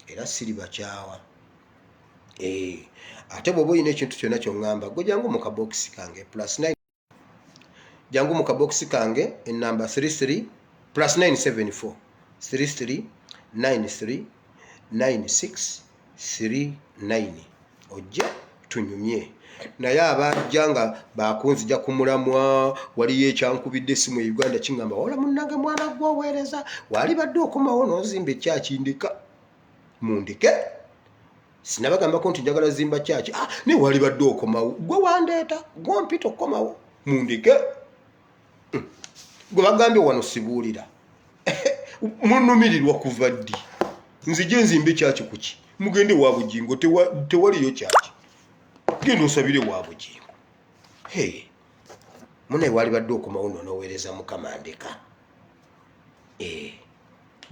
era siri bakyawa. Ate bw'oba olina ekintu kyonna ky'oŋŋamba gwe jangu mu kabokisi kange +9. Jangu mu kabokisi kange ennamba 33 +974 33 93 96 39. Ojja tunyumye. Naye abajja nga bakunzija ku mulamwa waliyo ekyankubidde essimu e Uganda kingamba wala munnange mwana gw'oweereza wali badde okomawo n'ozimba ekyaki ndeka. Mundeke. Sinabagambako nti njagala zimba kyaki. Ne wali badde okomawo. Gwe wandeeta gwompita okukomawo. Mundeke. Gwe bagambye wano sibuulira. Munumirirwa kuva ddi. Nzije nzimbe kyaki kuki. Mugende wa bugingo tewaliyo kyaki. Genda osabire wa bugingo. Munaye wali badde okomawo n'oweereza Mukama ndeka.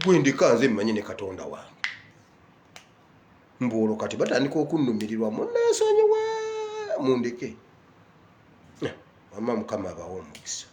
Gwe ndeka nze mmanyi ne Katonda wange. Mbuolo kati batandika okunnumirirwa munneesonyiwa mundeke. Mukama abawo omukisa.